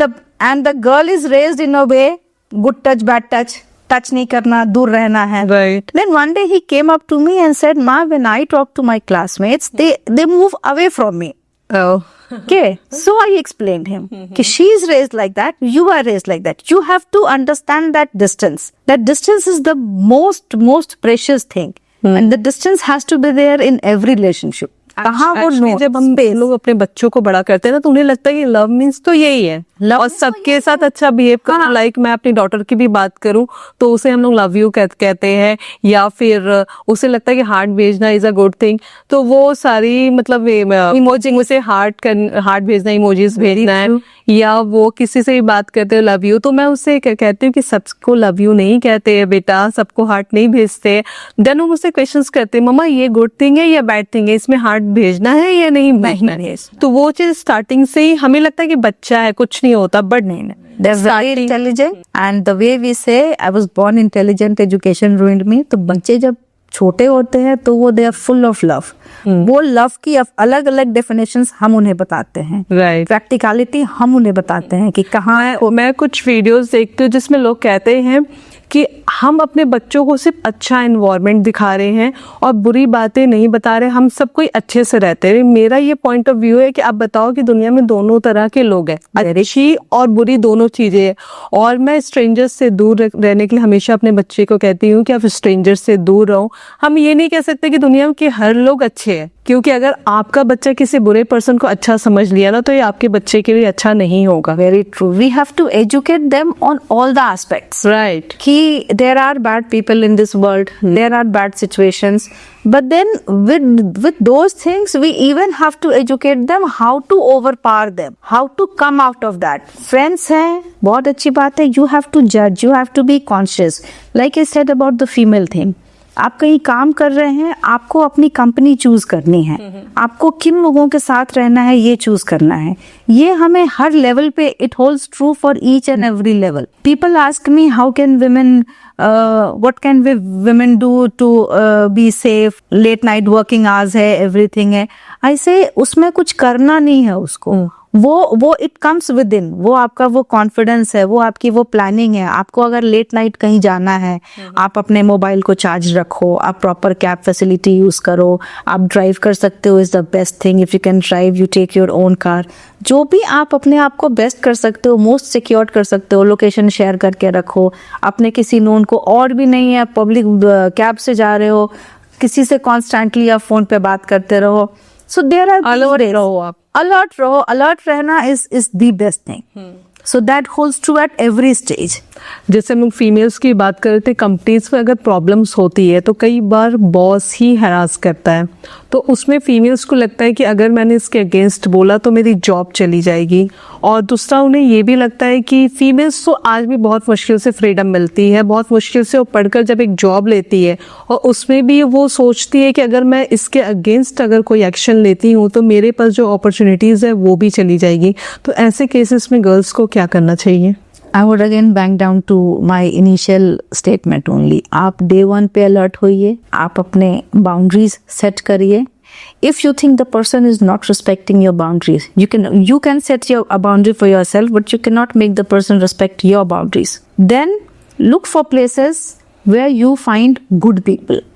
the girl is raised in a way, good touch, bad touch, touch नहीं करना, दूर रहना है। Right. Then one day he came up to me and said, "Ma, when I talk to my classmates, they move away from me." Oh. Okay, so I explained him कि she is raised like that, you are raised like that. You have to understand that distance. That distance is the most precious thing, and the distance has to be there in every relationship. कहाँ वो Actually, no जब हम लोग अपने बच्चों को बड़ा करते हैं ना, तो उन्हें लगता है कि लव मीन्स तो यही है, Love और means तो सबके साथ अच्छा बिहेव करना। लाइक मैं अपनी डॉटर की भी बात करूं तो उसे हम लोग लव यू कहते हैं, या फिर उसे लगता है कि हार्ट भेजना इज अ गुड थिंग, तो वो सारी मतलब इमोजी, उसे हार्ट भेजना, इमोजीज भेजना है, या वो किसी से भी बात करते हो लव यू, तो मैं उससे कहती हूँ कि सबको लव यू नहीं कहते हैं बेटा, सबको हार्ट नहीं भेजते। देन वो मुझसे क्वेश्चंस करते हैं, मम्मा ये गुड थिंग है या बैड थिंग है, इसमें हार्ट भेजना है या नहीं भेजना है। तो वो चीज स्टार्टिंग से ही हमें लगता है कि बच्चा है, कुछ नहीं होता, बट नहीं। They're very intelligent, and the way we say, I was born intelligent, education ruined me. तो बच्चे जब छोटे होते हैं तो वो they are full of love. वो लव की अलग अलग डेफिनेशंस हम उन्हें बताते हैं, राइट। प्रैक्टिकलिटी हम उन्हें बताते हैं कि कहाँ। मैं कुछ वीडियोस देखती हूँ जिसमें लोग कहते हैं कि हम अपने बच्चों को सिर्फ अच्छा एनवायरनमेंट दिखा रहे हैं और बुरी बातें नहीं बता रहे, हम सब कोई अच्छे से रहते हैं। मेरा ये पॉइंट ऑफ व्यू है कि आप बताओ कि दुनिया में दोनों तरह के लोग हैं, अच्छी और बुरी दोनों चीजें हैं, और मैं स्ट्रेंजर्स से दूर रहने के लिए हमेशा अपने बच्चे को कहती हूँ कि आप स्ट्रेंजर्स से दूर रहो। हम ये नहीं कह सकते कि दुनिया के हर लोग अच्छे हैं, क्योंकि अगर आपका बच्चा किसी बुरे पर्सन को अच्छा समझ लिया ना, तो ये आपके बच्चे के लिए अच्छा नहीं होगा। Very true. We have to educate them on all the aspects. Right. कि there are bad people in this world, there are bad situations, but then with those things we even have to educate them how to overpower them, how to come out of that. Friends हैं, बहुत अच्छी बात है, you have to judge, you have to be conscious. Like I said about the female thing, आप कहीं काम कर रहे हैं, आपको अपनी कंपनी चूज करनी है, आपको किन लोगों के साथ रहना है ये चूज करना है। ये हमें हर लेवल पे, it holds true for each and every level. People ask me how can women, what can women do to be safe, late night working hours है, एवरीथिंग है। आई से उसमें कुछ करना नहीं है उसको, वो इट कम्स विद इन, वो आपका वो कॉन्फिडेंस है, वो आपकी वो प्लानिंग है। आपको अगर लेट नाइट कहीं जाना है, आप अपने मोबाइल को चार्ज रखो, आप प्रॉपर कैब फैसिलिटी यूज करो, आप ड्राइव कर सकते हो, is the best thing. If you can drive, you take your own car. जो भी आप अपने आप को बेस्ट कर सकते हो, मोस्ट सिक्योर कर सकते हो, लोकेशन शेयर करके रखो अपने किसी नोन को, और भी नहीं है पब्लिक कैब से जा रहे हो, किसी से कॉन्स्टेंटली आप फोन पे बात करते रहो। सो देयर आर अलर्ट रहो आप, अलर्ट रहो, अलर्ट रहना is the best thing. So that holds true at every stage. जैसे हम लोग फीमेल्स की बात कर रहे थे, कंपनीज में अगर प्रॉब्लम्स होती है तो कई बार बॉस ही हरास करता है, तो उसमें फीमेल्स को लगता है कि अगर मैंने इसके अगेंस्ट बोला तो मेरी जॉब चली जाएगी। और दूसरा उन्हें ये भी लगता है कि फीमेल्स को आज भी बहुत मुश्किल से फ्रीडम मिलती है, बहुत मुश्किल से वो पढ़कर जब एक जॉब लेती है, और उसमें भी वो सोचती है कि अगर मैं इसके अगेंस्ट अगर कोई एक्शन लेती हूँ तो मेरे पास जो अपॉर्चुनिटीज़ है वो भी चली जाएगी। तो ऐसे केसेस में गर्ल्स को क्या करना चाहिए? I would again back down to my initial statement only. आप day one पे alert होइए, आप अपने boundaries set करिए. If you think the person is not respecting your boundaries, you can set a boundary for yourself, but you cannot make the person respect your boundaries. Then look for places where you find good people.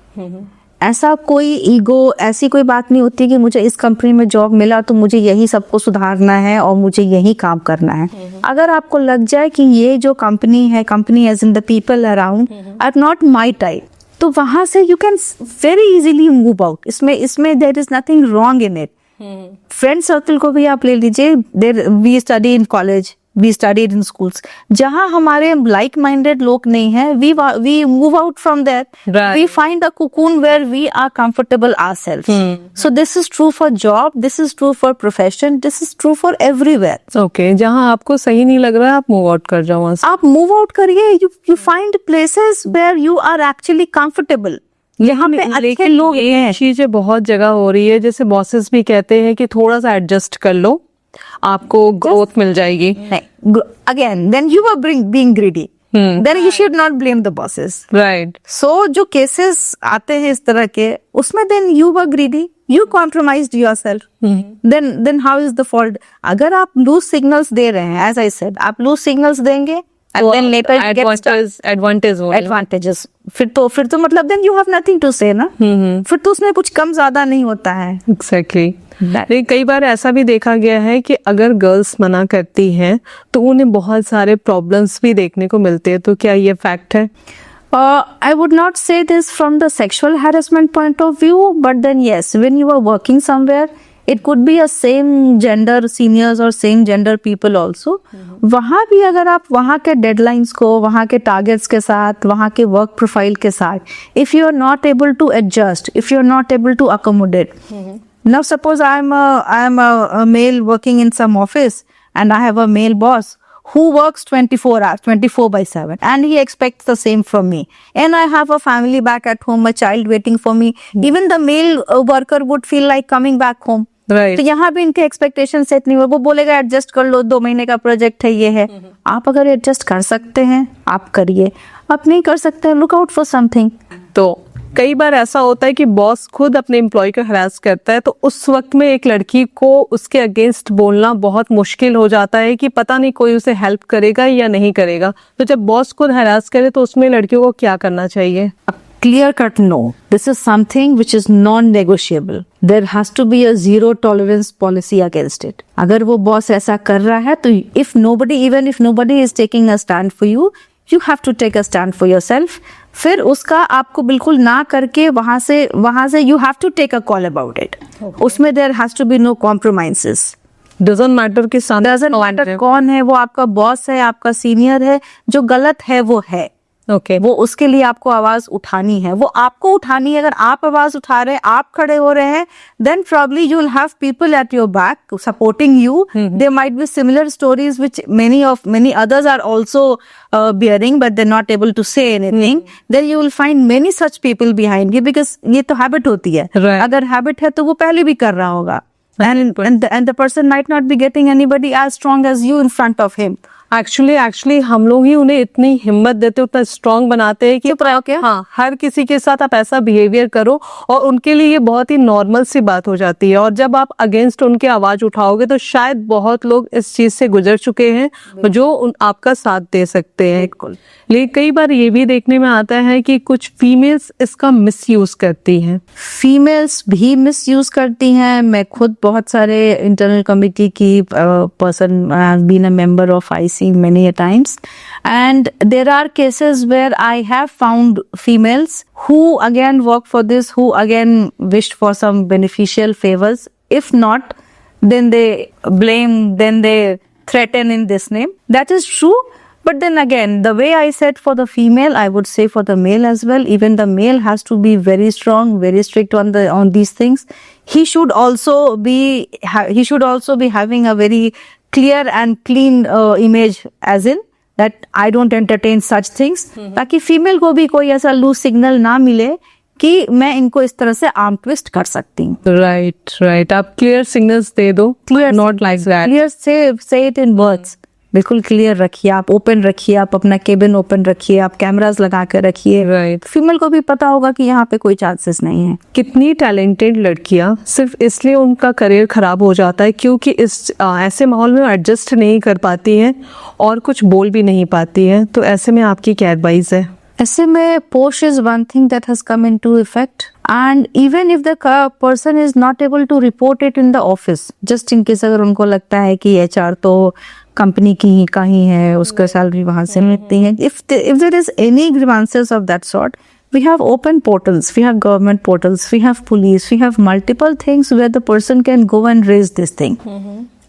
ऐसा कोई ego, ऐसी कोई बात नहीं होती कि मुझे इस कंपनी में जॉब मिला तो मुझे यही सबको सुधारना है और मुझे यही काम करना है। अगर आपको लग जाए कि ये जो कंपनी है, company as in the people around are not my type, तो वहां से you can very easily move out. इसमें there is nothing wrong in it. Friend circle को भी आप ले लीजिए, we study in college, we studied in schools, जहाँ हमारे like minded लोग नहीं हैं, we move out from there. Right. We find a cocoon where we are comfortable ourselves. So this is true for job, this is true for profession, this is true for everywhere. Okay, जहाँ आपको सही नहीं लग रहा है आप move out कर जाओ वहाँ से। आप मूव आउट करिए, you find places where you are actually comfortable. यहाँ पे अच्छे लोग हैं। चीजें बहुत जगह हो रही है, जैसे बॉसेस भी कहते हैं कि थोड़ा सा एडजस्ट कर लो, आपको ग्रोथ मिल जाएगी। नहीं, again then you are being greedy, then you should not blame the bosses, right. So जो केसेस आते हैं इस तरह के, उसमें then you were greedy, you compromised yourself, then how is the fault? अगर आप लूज सिग्नल्स दे रहे हैं, एज आई सेड, आप लूज सिग्नल्स देंगे and then later advantages, फिर तो मतलब then you have nothing to say ना, फिर तो उसमें कुछ कम ज्यादा नहीं होता है। Exactly. लेकिन कई बार ऐसा भी देखा गया है कि अगर गर्ल्स मना करती हैं तो उन्हें बहुत सारे प्रॉब्लम्स भी देखने को मिलते हैं, तो क्या ये फैक्ट है? I would not say this from the sexual harassment point of view, but then yes, when you are working somewhere, it could be a same gender seniors or same gender people also. वहाँ भी अगर आप वहाँ के deadlines को, वहाँ के targets के साथ, वहाँ के work profile के साथ, if you are not able to adjust, if you are not able to accommodate, now suppose I am a male working in some office and I have a male boss who works 24 hours, 24/7, and he expects the same from me. And I have a family back at home, a child waiting for me. Even the male worker would feel like coming back home. Right. तो यहाँ भी इनके expectation set नहीं हुआ, वो बोलेगा adjust कर लो, 2 महीने का प्रोजेक्ट है, ये है। आप अगर एडजस्ट कर सकते हैं आप करिए, आप नहीं कर सकते लुक आउट फॉर समथिंग। तो कई बार ऐसा होता है कि बॉस खुद अपने एम्प्लॉय को हरास करता है, तो उस वक्त में एक लड़की को उसके अगेंस्ट बोलना बहुत मुश्किल हो जाता है कि पता नहीं कोई उसे हेल्प करेगा या नहीं करेगा। तो जब बॉस खुद हरास करे तो उसमें लड़कियों को क्या करना चाहिए? Clear cut no. This is something which is non-negotiable. There has to be a zero tolerance policy against it. अगर वो बॉस ऐसा कर रहा है तो even if nobody is taking a stand for you, you have to take a stand for yourself. फिर उसका आपको बिल्कुल ना करके वहां से you have to take a call about it. उसमें there has to be no compromises. Doesn't matter कि सामने Doesn't matter कौन है, वो आपका बॉस है, आपका सीनियर है, जो गलत है वो है। ओके, वो उसके लिए आपको आवाज उठानी है, वो आपको उठानी है। अगर आप आवाज उठा रहे हैं, आप खड़े हो रहे हैं, then probably you will have people at your back supporting you. There might be similar stories which many others are also bearing, but they're not able to say anything. Then you will find many such people behind you, because ये तो habit होती है। Right. अगर habit है तो वो पहले भी कर रहा होगा, and the person might not be getting anybody as strong as you in front of him. Actually हम लोग ही उन्हें इतनी हिम्मत देते, उतना स्ट्रांग बनाते हैं कि चुप रहो क्या? हाँ, हर किसी के साथ आप ऐसा बिहेवियर करो और उनके लिए ये बहुत ही नॉर्मल सी बात हो जाती है। और जब आप अगेंस्ट उनके आवाज उठाओगे तो शायद बहुत लोग इस चीज से गुजर चुके हैं जो आपका साथ दे सकते हैं। लेकिन कई बार ये भी देखने में आता है कि कुछ फीमेल्स इसका मिसयूज करती हैं। फीमेल्स भी मिसयूज करती हैं। मैं खुद बहुत सारे इंटरनल कमिटी की person, been a member of IC many a times, and there are cases where I have found females who again work for this, who again wished for some beneficial favors. If not, then they blame, then they threaten in this name. That is true. But then again, the way I said for the female, I would say for the male as well. Even the male has to be very strong, very strict on these things. He should also be having a very clear and clean image, as in that I don't entertain such things, ताकि female को भी कोई ऐसा loose signal ना मिले कि मैं इनको इस तरह से आर्म ट्विस्ट कर सकती हूँ। राइट, आप क्लियर सिग्नल्स दे दो, नॉट लाइक दैट। क्लियर से इट इन वर्ड्स, बिल्कुल क्लियर रखिए, आप ओपन रखिए, आप अपना केबिन ओपन रखिए, आप कैमरास लगा कर रखिए। राइट, फीमेल को भी पता होगा कि यहाँ पे कोई चांसेस नहीं है। कितनी टैलेंटेड लड़कियां सिर्फ इसलिए उनका करियर खराब हो जाता है क्योंकि इस ऐसे माहौल में एडजस्ट नहीं कर पाती हैं और कुछ बोल भी नहीं पाती हैं। तो ऐसे में आपकी क्या एडवाइस है? ऐसे में POSH is one thing that has come into effect, and even if the person is not able to report it in the office, just in case अगर उनको लगता है कि एचआर तो कंपनी की ही का ही है, उसका सैलरी वहां से मिलती है, if there is any grievances of that sort, we have open portals, we have government portals, we have police, we have multiple things where the person can go and raise this thing.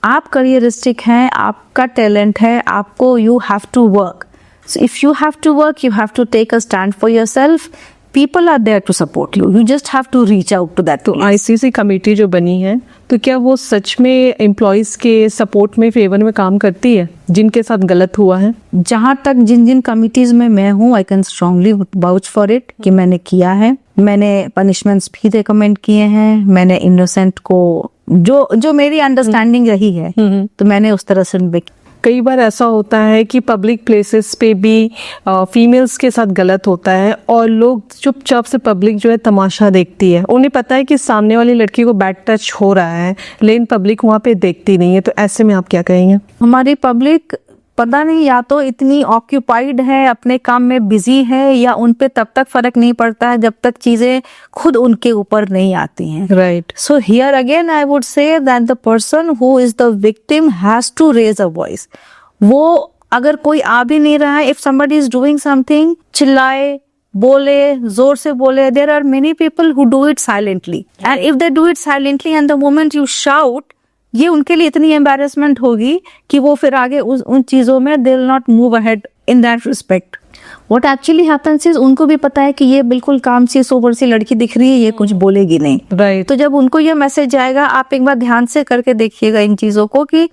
आप careeristic हैं, आपका talent है, आपको you have to work. So if you have to work, you have to take a stand for yourself. People are there to support you. You just have to reach out to that. तो ICC committee जो बनी है, तो क्या वो सच में employees के support में, फेवर में काम करती है जिनके साथ गलत हुआ है? जहाँ तक जिन कमिटीज में मैं हूँ, I can strongly vouch for it कि मैंने किया है। मैंने पनिशमेंट्स भी रिकमेंड किए हैं, मैंने इनोसेंट को जो मेरी अंडरस्टैंडिंग रही है तो मैंने उस तरह से उनपे। कई बार ऐसा होता है कि पब्लिक प्लेसेस पे भी फीमेल्स के साथ गलत होता है और लोग चुपचाप से पब्लिक जो है तमाशा देखती है, उन्हें पता है कि सामने वाली लड़की को बैड टच हो रहा है लेकिन पब्लिक वहाँ पे देखती नहीं है, तो ऐसे में आप क्या कहेंगे? हमारी पब्लिक पता नहीं या तो इतनी ऑक्यूपाइड है, अपने काम में बिजी है, या उन पे तब तक फर्क नहीं पड़ता है जब तक चीजें खुद उनके ऊपर नहीं आती हैं। Right. So here again I would say that the person who is the victim has to raise a voice. वो अगर कोई आ भी नहीं रहा है, if somebody is doing something, चिल्लाए, बोले, जोर से बोले, there are many people who do it silently. And if they do it silently and the moment you shout, ये उनके लिए इतनी एम्बैरेसमेंट होगी कि वो फिर आगे उन चीजों में they will not move ahead in that respect. What actually happens is उनको भी पता है कि ये बिल्कुल काम सी सोबर सी लड़की दिख रही है, ये कुछ बोलेगी नहीं। राइट। तो जब उनको ये मैसेज जाएगा, आप एक बार ध्यान से करके देखिएगा इन चीजों को कि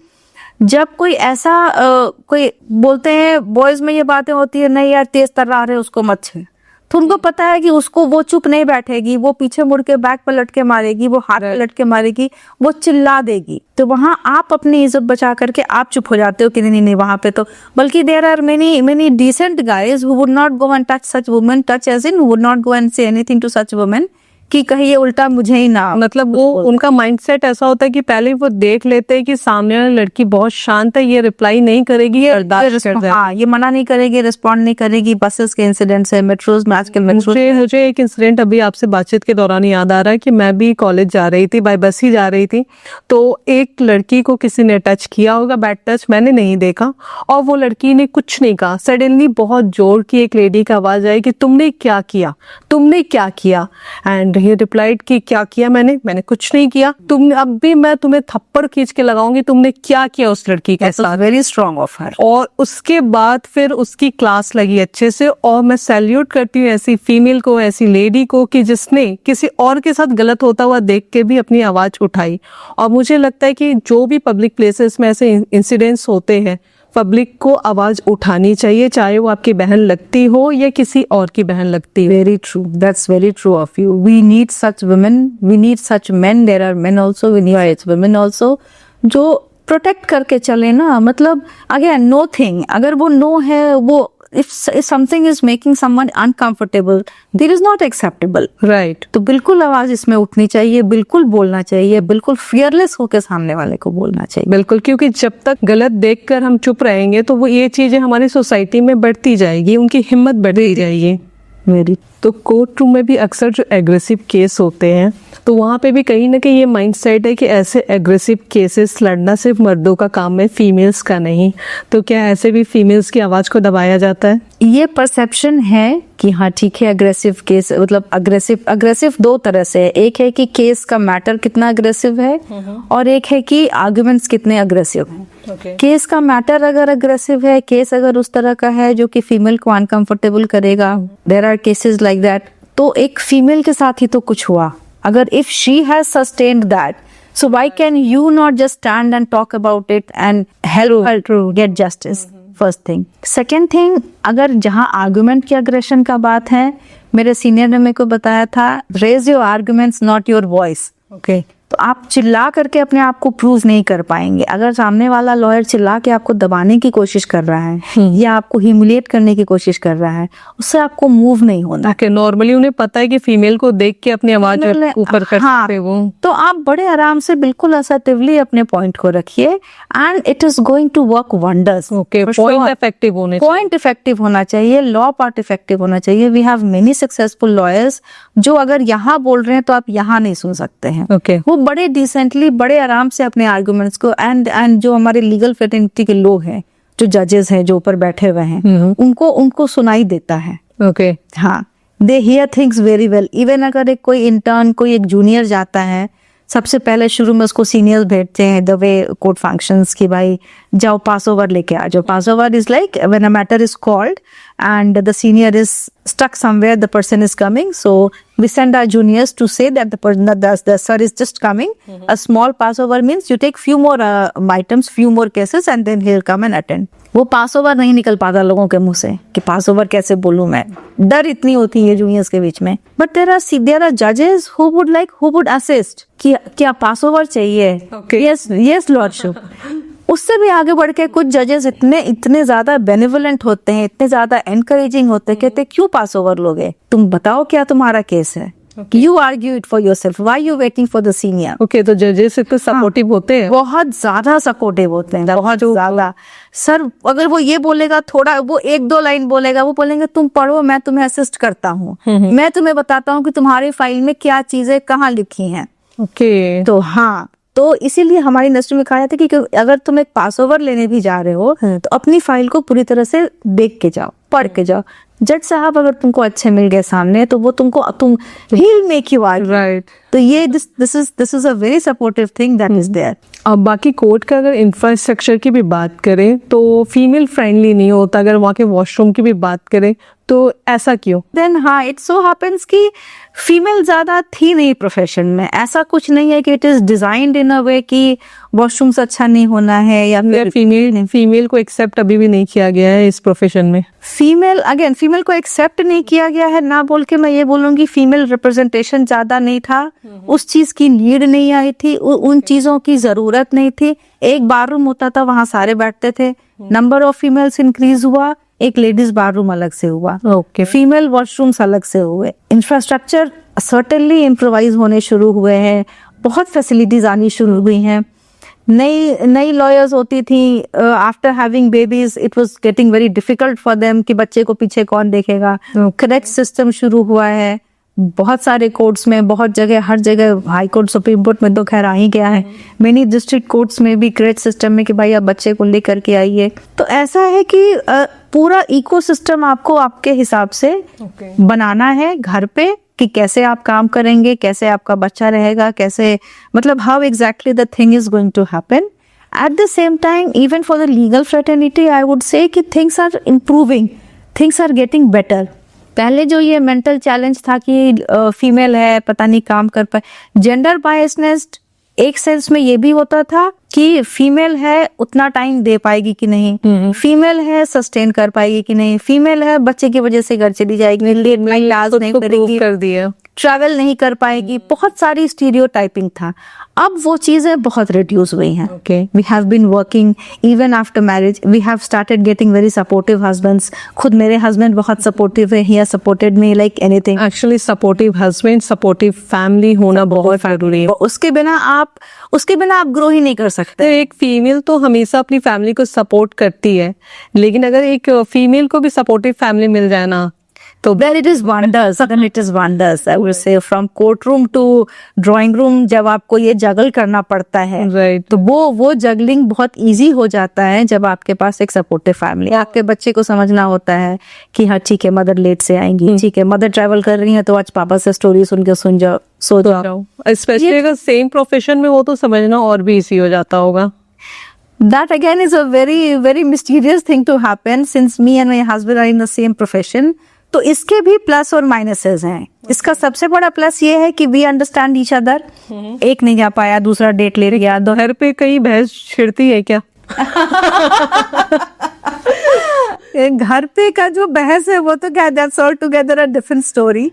जब कोई ऐसा कोई बोलते हैं बॉयज में ये बातें होती है, नहीं यार तेज तर्रार है उसको मत छे, तो उनको पता है कि उसको वो चुप नहीं बैठेगी, वो पीछे मुड़ के बैक पलट के मारेगी, वो हाथ पलट के मारेगी, वो चिल्ला देगी। तो वहां आप अपनी इज्जत बचा करके आप चुप हो जाते हो कि नहीं नहीं वहां पे तो, बल्कि there are many decent guys who would not go and touch such women, touch as in would not go and say anything to such women कि कहीं ये उल्टा मुझे ही ना, मतलब वो उनका माइंडसेट ऐसा होता है कि पहले वो देख लेते हैं कि सामने वाली लड़की बहुत शांत है, ये रिप्लाई नहीं करेगी, ये बर्दाश्त कर जाए। हाँ, ये मना नहीं करेगी, रिस्पॉन्ड नहीं करेगी। बसेस के इंसिडेंट्स है, मेट्रोज में आजकल मुझे एक इंसिडेंट अभी आपसे बातचीत के दौरान याद आ रहा है कि मैं भी कॉलेज जा रही थी, बाय बस ही जा रही थी, तो एक लड़की को किसी ने टच किया होगा, बैड टच, मैंने नहीं देखा और वो लड़की ने कुछ नहीं कहा। सडनली बहुत जोर की एक लेडी की आवाज आई कि तुमने क्या किया, तुमने क्या किया, एंड ही रिप्लाइड कि क्या किया मैंने कुछ नहीं किया, तुम अब भी मैं तुम्हें थप्पड़ खींच के लगाऊंगी, तुमने क्या किया उस लड़की के साथ। Very strong of her. और उसके बाद फिर उसकी क्लास लगी अच्छे से, और मैं सैल्यूट करती हूँ ऐसी फीमेल को, ऐसी लेडी को कि जिसने किसी और के साथ गलत होता हुआ देख के भी अपनी आवाज उठाई। और मुझे लगता है कि जो भी पब्लिक प्लेसेस में ऐसे इंसिडेंट्स होते हैं, पब्लिक को आवाज उठानी चाहिए, चाहे वो आपकी बहन लगती हो या किसी और की बहन लगती हो। Very true, that's very true of you. We need such women, we need such men, there are men also, we need women also जो प्रोटेक्ट करके चले ना। मतलब अगेन नो थिंग, अगर वो नो है, वो if something is making someone uncomfortable, there is not acceptable, right? तो बिल्कुल आवाज इसमें उठनी चाहिए, बिल्कुल बोलना चाहिए, बिल्कुल फियरलेस होकर सामने वाले को बोलना चाहिए। बिल्कुल, क्योंकि जब तक गलत देखकर हम चुप रहेंगे तो वो ये चीजें हमारी सोसाइटी में बढ़ती जाएगी, उनकी हिम्मत बढ़ती जाएगी। मेरी तो कोर्ट रूम में भी अक्सर जो एग्रेसिव केस होते हैं, तो वहाँ पे भी कहीं ना कहीं ये माइंडसेट है कि ऐसे एग्रेसिव केसेस लड़ना सिर्फ मर्दों का काम है, फीमेल्स का नहीं। तो क्या ऐसे भी फीमेल्स की आवाज़ को दबाया जाता है? ये परसेप्शन है कि हाँ ठीक है, अग्रेसिव केस, मतलब अग्रेसिव दो तरह से है। एक है कि केस का मैटर कितना अग्रेसिव है और एक है कि आर्गुमेंट्स कितने अग्रेसिव हैं। केस का मैटर अगर अग्रेसिव है, केस अगर उस तरह का है जो कि फीमेल को अनकंफर्टेबल करेगा, there are cases like that, तो एक फीमेल के साथ ही तो कुछ हुआ। अगर if she has sustained that, so why can you not just stand and talk about it and help her to get justice? First thing. Second thing, अगर जहाँ आर्गुमेंट की अग्रेशन का बात है, मेरे सीनियर ने मेरे को बताया था, raise your arguments not your voice. Okay. तो आप चिल्ला करके अपने आप को प्रूव नहीं कर पाएंगे। अगर सामने वाला लॉयर चिल्ला के आपको दबाने की कोशिश कर रहा है या आपको ह्यूमिलिएट करने की कोशिश कर रहा है, उससे आपको मूव नहीं होना। नॉर्मली उन्हें पता है कि फीमेल को देख के अपनी आवाज ऊपर कर सकते हैं वो, तो आप बड़े आराम से बिल्कुल असर्टिवली अपने पॉइंट को रखिए and it is going to work wonders. Okay, point effective होना चाहिए, लॉ पार्ट इफेक्टिव होना चाहिए। We have many successful lawyers जो अगर यहाँ बोल रहे हैं तो आप यहाँ नहीं सुन सकते हैं। ओके, वो बड़े डिसेंटली, बड़े आराम से अपने आर्गुमेंट्स को एंड जो हमारे लीगल फ्रेटर्निटी के लोग हैं, जो जजेस हैं, जो ऊपर बैठे हुए हैं, उनको सुनाई देता है। ओके, हाँ, they hear things very well. Even अगर एक कोई इंटर्न, कोई एक जूनियर जाता है, सबसे पहले शुरू में उसको सीनियर्स भेजते हैं द वे कोर्ट फंक्शंस की, भाई जाओ पास ओवर लेके आ जाओ। Pass over is like when a matter is called and the senior is stuck somewhere, the person is coming, so we send our juniors to say that the sir is just coming. A small passover means you take few more items, few more cases, and then he'll come and attend. वो पास over नहीं निकल पाता लोगों के मुंह से कि पास over कैसे बोलूं मैं, डर इतनी होती है जूनियर्स के बीच में। बट देयर आर जजेस हु वुड असिस्ट कि क्या पास ओवर चाहिए, यस लॉर्डशिप। उससे भी आगे बढ़ के कुछ जजेस इतने ज्यादा बेनिवोलेंट होते हैं, इतने ज्यादा एनकरेजिंग होते हैं, कहते क्यों पास ओवर लोगे, तुम बताओ क्या तुम्हारा केस है, you argue it for yourself, why you waiting for the senior. Okay, तो जजेस इतने सपोर्टिव होते हैं? बहुत ज्यादा सपोर्टिव होते हैं, बहुत ज्यादा। सर अगर वो ये बोलेगा, थोड़ा वो 1-2 लाइन बोलेगा, वो बोलेंगे तुम पढ़ो, मैं तुम्हें असिस्ट करता हूँ, मैं तुम्हें बताता हूँ कि तुम्हारी फाइल में क्या चीजें कहाँ लिखी हैं। ओके, तो हाँ, तो इसीलिए हमारी इंडस्ट्री में कहा जाता है कि अगर तुम एक पास ओवर लेने भी जा रहे हो तो अपनी फाइल को पूरी तरह से देख के जाओ, पढ़ के जाओ। जज साहब अगर तुमको अच्छे मिल गए सामने तो वो तुम he will make you argue, right. तो ये this is a very supportive thing that is there. अब बाकी कोर्ट का अगर इंफ्रास्ट्रक्चर की भी बात करें तो फीमेल फ्रेंडली नहीं होता। अगर वहाँ के वॉशरूम की भी बात करें तो ऐसा क्यों? देन हाँ, इट सो हैपेंस कि फीमेल ज्यादा थी नहीं प्रोफेशन में। ऐसा कुछ नहीं है कि it is designed in a वे कि वॉशरूम्स अच्छा नहीं होना है या फिर फीमेल को एक्सेप्ट अभी भी नहीं किया गया है इस प्रोफेशन में। फीमेल को एक्सेप्ट नहीं किया गया है ना बोल के मैं ये बोलूंगी फीमेल रिप्रेजेंटेशन ज्यादा नहीं था, उस चीज की नीड नहीं आई थी, उन चीजों की जरूरत नहीं थी। एक बाथरूम होता था, वहां सारे बैठते थे, नंबर ऑफ फीमेल्स इंक्रीज हुआ, एक लेडीज बाथरूम अलग से हुआ, ओके, फीमेल वॉशरूम्स अलग से हुए, इंफ्रास्ट्रक्चर सर्टेनली इम्प्रोवाइज होने शुरू हुए हैं, बहुत फैसिलिटीज आनी शुरू हुई हैं। नई लॉयर्स होती थी, after having babies it was getting very difficult for them कि बच्चे को पीछे कौन देखेगा। करेक्ट सिस्टम शुरू हुआ है बहुत सारे कोर्ट्स में, बहुत जगह, हर जगह, हाई कोर्ट, सुप्रीम कोर्ट में तो खैर आ ही गया है, मेनी डिस्ट्रिक्ट कोर्ट्स में भी क्रेडिट सिस्टम में कि भाई आप बच्चे को लेकर के आइए। तो ऐसा है कि पूरा इकोसिस्टम आपको आपके हिसाब से बनाना है घर पे कि कैसे आप काम करेंगे, कैसे आपका बच्चा रहेगा, कैसे, मतलब how exactly the thing is going to happen. At the same time even for the legal fraternity I would say कि things are improving, things are getting better. पहले जो ये मेंटल चैलेंज था कि फीमेल है पता नहीं काम कर पाए, जेंडर बायसनेस एक सेंस में ये भी होता था कि फीमेल है उतना टाइम दे पाएगी कि नहीं, फीमेल है सस्टेन कर पाएगी कि नहीं, फीमेल है बच्चे की वजह से घर चली जाएगी, लेट नाइट क्लास नहीं करेगी, कर दिया, ट्रैवल नहीं कर पाएगी, बहुत सारी स्टीरियोटाइपिंग था। अब वो चीजें बहुत रिड्यूस हुई हैं। We have been working even after marriage, we have started getting very supportive husbands. खुद मेरे हस्बैंड बहुत सपोर्टिव है, he has supported me like anything. Actually supportive husband, supportive family होना बहुत जरूरी है। उसके बिना आप ग्रो ही नहीं कर सकते। एक फीमेल तो हमेशा अपनी फैमिली को सपोर्ट करती है, लेकिन अगर एक फीमेल को भी सपोर्टिव फैमिली मिल जाए ना तो then it is wonders, then it is wonders, I would say, from courtroom to drawing room। जब आपको ये जगल करना पड़ता है, right, तो वो जगलिंग बहुत इजी हो जाता है जब आपके पास एक सपोर्टिव फैमिली। आपके बच्चे को समझना होता है कि हाँ ठीक है मदर लेट से आएंगी, ठीक है मदर ट्रैवल कर रही है तो आज पापा से स्टोरी सुन के सो जाओ। स्पेशली अगर सेम प्रोफेशन में हो तो समझना और भी इजी हो जाता होगा। That again is a very very mysterious thing to happen since me and my husband are in the same profession। तो इसके भी प्लस और माइनसेस हैं। इसका सबसे बड़ा प्लस ये है कि वी अंडरस्टैंड ईच अदर। एक नहीं जा पाया दूसरा डेट ले गया, घर पे कहीं बहस छिड़ती है क्या? घर पे का जो बहस है वो तो क्या, that's all together a different story.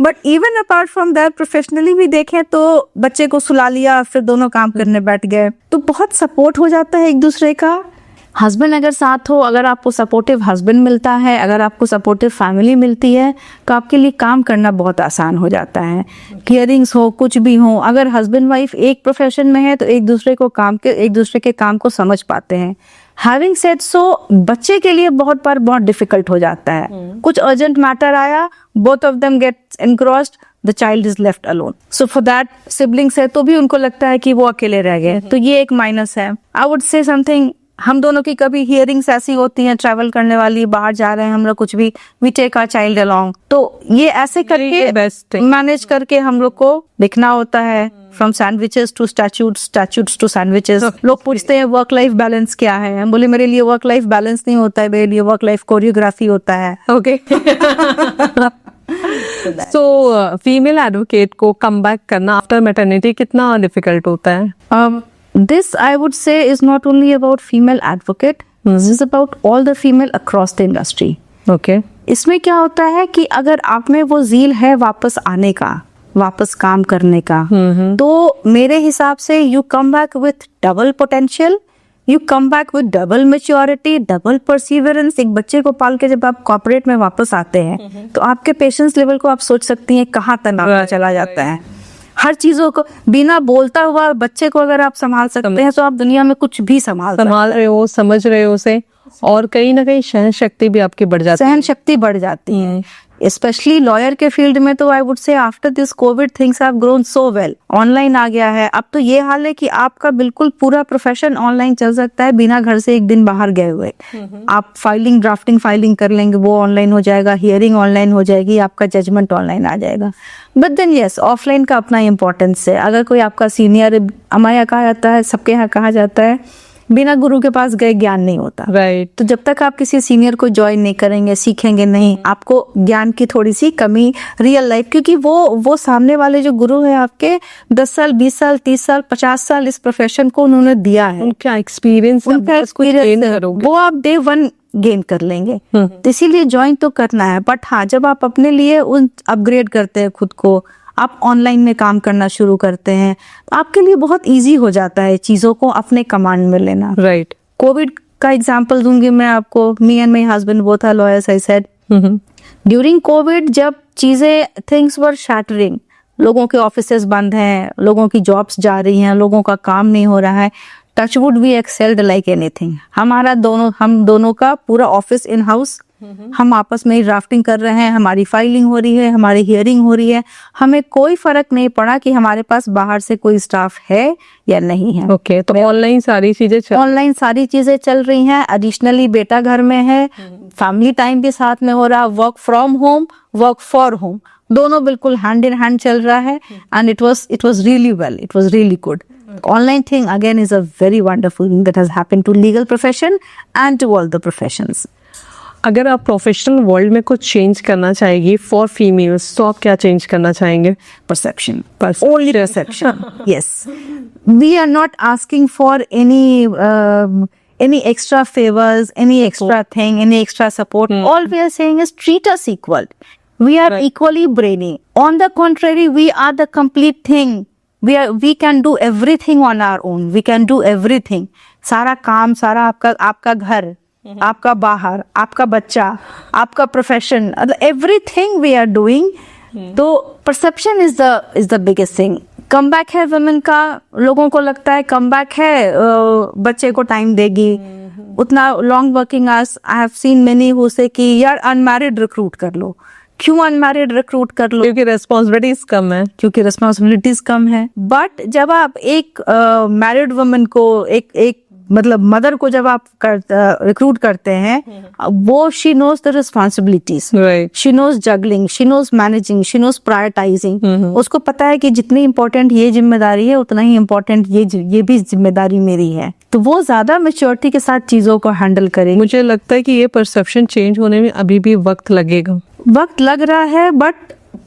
But even apart from that professionally भी देखें तो बच्चे को सुला लिया, फिर दोनों काम करने बैठ गए, तो बहुत सपोर्ट हो जाता है एक दूसरे का। हस्बैंड अगर साथ हो, अगर आपको सपोर्टिव हस्बैंड मिलता है, अगर आपको सपोर्टिव फैमिली मिलती है तो आपके लिए काम करना बहुत आसान हो जाता है। हियरिंग्स हो, कुछ भी हो, अगर हस्बैंड वाइफ एक प्रोफेशन में है तो एक दूसरे के काम को समझ पाते हैं। हैविंग सेड सो, बच्चे के लिए बहुत बार बहुत डिफिकल्ट हो जाता है। कुछ अर्जेंट मैटर आया, both of them gets engrossed, the child is left alone. So for that siblings है तो भी उनको लगता है कि वो अकेले रह गए, तो ये एक माइनस है। आई वुड से समथिंग, हम दोनों की कभी हियरिंग्स ऐसी होती हैं, ट्रैवल करने वाली, बाहर जा रहे हैं हम लोग कुछ भी, we take our child along, तो ये ऐसे करके मैनेज करके हम लोग को लिखना होता है। From sandwiches to statutes to sandwiches. लोग पूछते हैं वर्क लाइफ बैलेंस क्या है, हम बोले मेरे लिए वर्क लाइफ बैलेंस नहीं होता है, मेरे लिए वर्क लाइफ कोरियोग्राफी होता है। ओके। सो फीमेल एडवोकेट को कम बैक करना आफ्टर मैटरनिटी कितना डिफिकल्ट होता है? This I would say is not only about female advocate, this is about all the female across the industry. Okay. इसमें क्या होता है कि अगर आप में वो ज़ील है वापस आने का, वापस काम करने का, तो मेरे हिसाब से you come back with double potential, you come back with double maturity, double perseverance. एक बच्चे को पाल के जब आप कॉर्पोरेट में वापस आते हैं तो आपके पेशेंस लेवल को आप सोच सकती हैं कहाँ तक आपका चला जाता है। हर चीजों को बिना बोलता हुआ बच्चे को अगर आप संभाल सकते हैं तो आप दुनिया में कुछ भी संभाल रहे हो, समझ रहे हो उसे, और कहीं ना कहीं सहन शक्ति भी आपकी बढ़ जाती है। सहन शक्ति बढ़ जाती है। स्पेशली लॉयर के फील्ड में तो I would say after this COVID things have grown so well. Online आ गया है, अब तो ये हाल है कि आपका बिल्कुल पूरा प्रोफेशन ऑनलाइन चल सकता है बिना घर से एक दिन बाहर गए हुए। आप फाइलिंग, ड्राफ्टिंग फाइलिंग कर लेंगे, वो ऑनलाइन हो जाएगा, हियरिंग ऑनलाइन हो जाएगी, आपका जजमेंट ऑनलाइन आ जाएगा। बट देन यस, ऑफलाइन का अपना इम्पोर्टेंस है। अगर कोई आपका सीनियर, हमारे यहाँ कहा जाता है, सबके यहाँ कहा जाता है, बिना गुरु के पास गए ज्ञान नहीं होता। राइट। तो जब तक आप किसी सीनियर को ज्वाइन नहीं करेंगे, सीखेंगे नहीं, आपको ज्ञान की थोड़ी सी कमी रियल लाइफ, क्योंकि वो सामने वाले जो गुरु है आपके 10 साल 20 साल 30 साल 50 साल इस प्रोफेशन को उन्होंने दिया है, उनका एक्सपीरियंस वो आप डे 1 गेन कर लेंगे। तो इसीलिए ज्वाइन तो करना है। बट हाँ, जब आप अपने लिए उन अपग्रेड करते हैं खुद को, आप ऑनलाइन में काम करना शुरू करते हैं, तो आपके लिए बहुत इजी हो जाता है चीजों को अपने कमांड में लेना। राइट। कोविड का एग्जांपल दूंगी मैं आपको। Me and my husband both are lawyers, I said during COVID जब चीजें, थिंग्स वर शैटरिंग, लोगों के ऑफिसेज बंद हैं, लोगों की जॉब्स जा रही हैं, लोगों का काम नहीं हो रहा है, touchwood we excelled like anything. हम दोनों का पूरा ऑफिस इन हाउस, हम आपस में ही ड्राफ्टिंग कर रहे हैं, हमारी फाइलिंग हो रही है, हमारी हियरिंग हो रही है, हमें कोई फर्क नहीं पड़ा कि हमारे पास बाहर से कोई स्टाफ है या नहीं है। ओके। तो ऑनलाइन सारी चीजें चल रही हैं। एडिशनली बेटा घर में है, फैमिली टाइम भी साथ में हो रहा, work from home, work for home, दोनों बिल्कुल हैंड इन हैंड चल रहा है। And it was really well, it was really good. Online thing again is a very wonderful thing that has happened to legal profession and to all the professions. अगर आप professional world में कुछ change करना चाहेगी for females, तो आप क्या change करना चाहेंगे? Perception. Only perception. Yes. We are not asking for any extra favors, any extra thing, any extra support. All we are saying is treat us equal. We are equally brainy. On the contrary, we are the complete thing. We can do everything on our own. We can do everything. सारा काम, सारा आपका घर, आपका बाहर, आपका बच्चा, आपका profession, everything we are doing. तो perception is the biggest thing. Comeback है वुमेन का, लोगों को लगता है कमबैक है, बच्चे को टाइम देगी, उतना long working hours. I have seen many who से कि यार अनमैरिड रिक्रूट कर लो। क्यों अनमैरिड रिक्रूट कर लो? क्योंकि रिस्पॉन्सिबिलिटीज कम है। बट जब आप एक मैरिड वुमन को, एक मतलब मदर को जब आप रिक्रूट करते हैं, वो she knows the responsibilities, she knows juggling, she knows managing, she knows prioritising. उसको पता है कि जितनी इम्पोर्टेंट ये जिम्मेदारी है उतना ही इम्पोर्टेंट ये भी जिम्मेदारी मेरी है। तो वो ज्यादा मैच्योरिटी के साथ चीजों को हैंडल करेगी। मुझे लगता है कि ये परसेप्शन चेंज होने में अभी भी वक्त लगेगा। वक्त लग रहा है, बट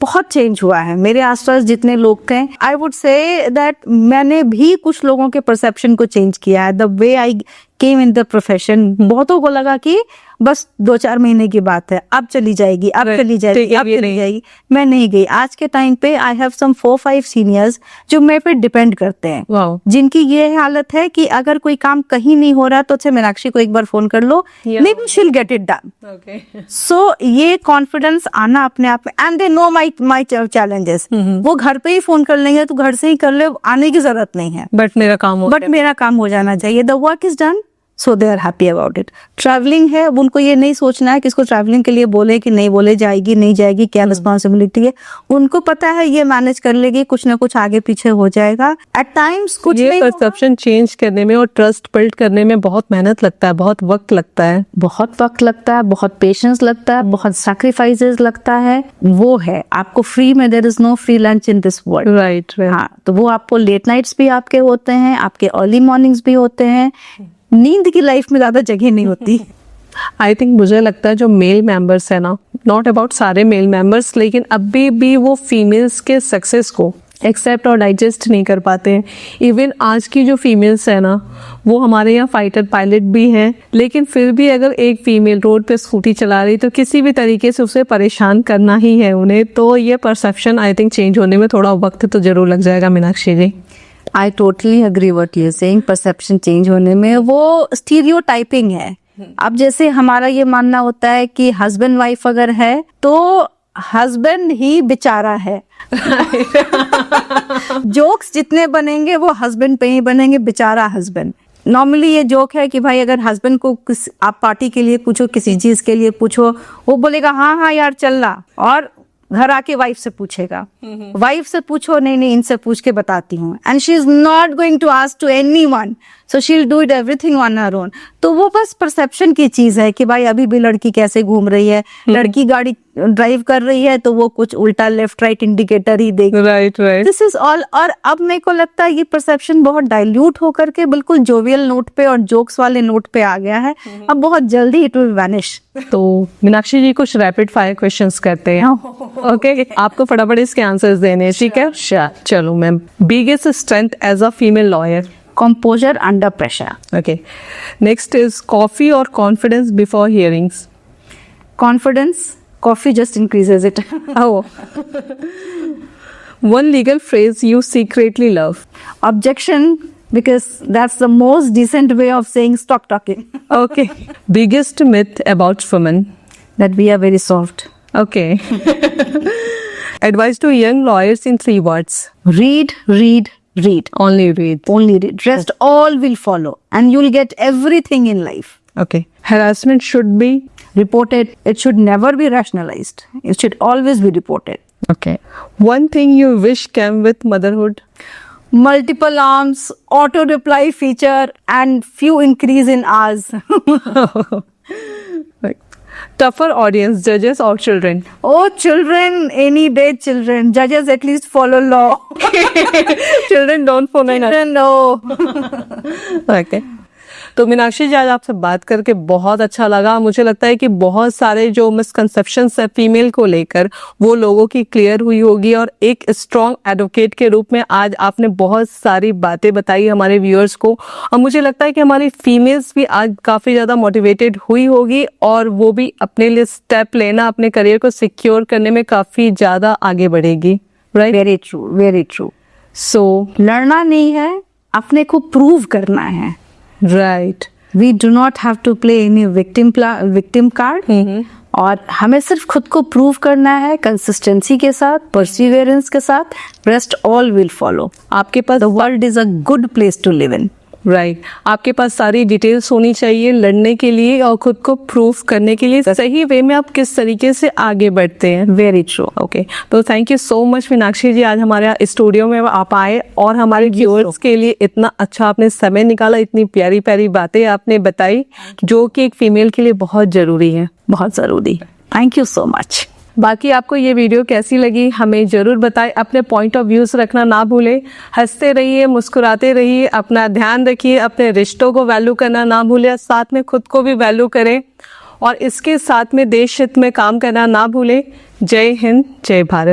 बहुत चेंज हुआ है। मेरे आसपास जितने लोग थे, आई वुड से दैट मैंने भी कुछ लोगों के परसेप्शन को चेंज किया है। The way I came in the profession, बहुतों को लगा कि बस 2-4 महीने की बात है, अब चली जाएगी, अब चली जाएगी। मैं नहीं गई। आज के टाइम पे आई हैव सम 4-5 सीनियर्स जो मेरे पे डिपेंड करते हैं, जिनकी ये हालत है कि अगर कोई काम कहीं नहीं हो रहा तो अच्छा मीनाक्षी को एक बार फोन कर लो, maybe she'll get it done. So ये कॉन्फिडेंस आना अपने आप में, and they know my challenges. वो घर पे ही फोन कर लेंगे तो घर से ही कर ले, आने की जरूरत नहीं है। बट मेरा काम हो जाना चाहिए। The work is done, so they are happy about it. Travelling है, उनको ये नहीं सोचना है कि इसको ट्रैवलिंग के लिए बोले कि नहीं बोले, जाएगी नहीं जाएगी, क्या रिस्पॉन्सिबिलिटी है। उनको पता है ये मैनेज कर लेगी, कुछ ना कुछ आगे पीछे हो जाएगा। एट टाइम्स कुछ ये परसेप्शन चेंज करने में और ट्रस्ट बिल्ड करने में बहुत मेहनत लगता है, बहुत वक्त लगता है, बहुत पेशेंस लगता है, बहुत सैक्रिफाइसेस लगता है। वो है आपको फ्री में, there is no free lunch in this world. Right. हाँ, तो वो आपको लेट नाइट्स भी आपके होते हैं, आपके अर्ली मॉर्निंग्स भी होते हैं। नींद की लाइफ में ज्यादा जगह नहीं होती। आई थिंक मुझे लगता है जो मेल मेंबर्स है ना, नॉट अबाउट सारे मेल मेंबर्स, लेकिन अभी भी वो फीमेल्स के सक्सेस को एक्सेप्ट और डाइजेस्ट नहीं कर पाते हैं। इवन आज की जो फीमेल्स है ना, वो हमारे यहाँ फाइटर पायलट भी हैं, लेकिन फिर भी अगर एक फीमेल रोड पे स्कूटी चला रही तो किसी भी तरीके से उसे परेशान करना ही है उन्हें। तो ये परसेप्शन आई थिंक चेंज होने में थोड़ा वक्त तो ज़रूर लग जाएगा Meenakshi ji. I totally agree what you are saying. Perception change होने में वो स्टीरियोटाइपिंग है। अब जैसे हमारा ये मानना होता है कि हस्बैंड वाइफ अगर है तो हस्बैंड ही बेचारा है। जोक्स जितने बनेंगे वो हस्बैंड पे ही बनेंगे, बेचारा हस्बैंड। नॉर्मली ये जोक है कि भाई अगर हस्बैंड को आप पार्टी के लिए पूछो, किसी चीज के लिए पूछो, वो बोलेगा हाँ हाँ यार चल रहा, और घर आके वाइफ से पूछेगा। वाइफ से पूछो, नहीं नहीं इनसे पूछ के बताती हूँ, and she is not going to ask to anyone, so she will do it everything on her own. तो वो बस परसेप्शन की चीज है कि भाई अभी भी लड़की कैसे घूम रही है, लड़की गाड़ी ड्राइव कर रही है तो वो कुछ उल्टा लेफ्ट राइट इंडिकेटर ही देगी। Right right, this is all. और अब मेरे को लगता है ये परसेप्शन बहुत डाइल्यूट होकर के बिल्कुल जोवियल नोट पे और जोक्स वाले नोट पे आ गया है। अब बहुत जल्दी इट विल वैनिश। तो मीनाक्षी जी कुछ रैपिड फायर क्वेश्चंस करते हैं। ओके, आपको फटाफट इसके आंसर्स देने हैं, ठीक है? चलो ma'am, biggest strength as a female lawyer? Composure under pressure. Okay. Next is coffee or confidence before hearings? Confidence. Coffee just increases it. Oh. One legal phrase you secretly love? Objection, because that's the most decent way of saying stop talking. Okay. Biggest myth about women? That we are very soft. Okay. Advice to young lawyers in 3 words? Read, read, read. Only read. Only read. Rest all will follow, and you'll get everything in life. Okay. Harassment should be? Reported. It should never be rationalized. It should always be reported. Okay. One thing you wish came with motherhood? Multiple arms, auto reply feature, and few increase in hours. Right. Tougher audience, judges or children? Oh, children, any day children. Judges at least follow law. Children don't follow. Children, no. Okay. तो मीनाक्षी जी आज आपसे बात करके बहुत अच्छा लगा। मुझे लगता है कि बहुत सारे जो मिसकंसेप्शंस है फीमेल को लेकर वो लोगों की क्लियर हुई होगी, और एक स्ट्रॉन्ग एडवोकेट के रूप में आज आपने बहुत सारी बातें बताई हमारे व्यूअर्स को, और मुझे लगता है कि हमारी फीमेल्स भी आज काफ़ी ज़्यादा मोटिवेटेड हुई होगी, और वो भी अपने लिए स्टेप लेना, अपने करियर को सिक्योर करने में काफ़ी ज़्यादा आगे बढ़ेगी। Right? Very true, very true. सो लड़ना नहीं है, अपने को प्रूव करना है। Right, We do not have to play any victim card. और हमें सिर्फ खुद को प्रूव करना है कंसिस्टेंसी के साथ, परसिवियरेंस के साथ। Rest all will follow. आपके पास the world is a good place to live in. Right, आपके पास सारी डिटेल्स होनी चाहिए लड़ने के लिए और खुद को प्रूफ करने के लिए सही वे में आप किस तरीके से आगे बढ़ते हैं। Very true. ओके, तो thank you so much Meenakshi ji, आज हमारे स्टूडियो में आप आए और हमारे व्यूअर्स के लिए इतना अच्छा आपने समय निकाला, इतनी प्यारी प्यारी बातें आपने बताई जो कि एक फीमेल के लिए बहुत ज़रूरी है। बहुत ज़रूरी। Thank you so much. बाकी आपको ये वीडियो कैसी लगी हमें ज़रूर बताएं, अपने पॉइंट ऑफ व्यूज़ रखना ना भूलें, हंसते रहिए, मुस्कुराते रहिए, अपना ध्यान रखिए, अपने रिश्तों को वैल्यू करना ना भूलें, साथ में खुद को भी वैल्यू करें, और इसके साथ में देश हित में काम करना ना भूलें। जय हिंद, जय भारत।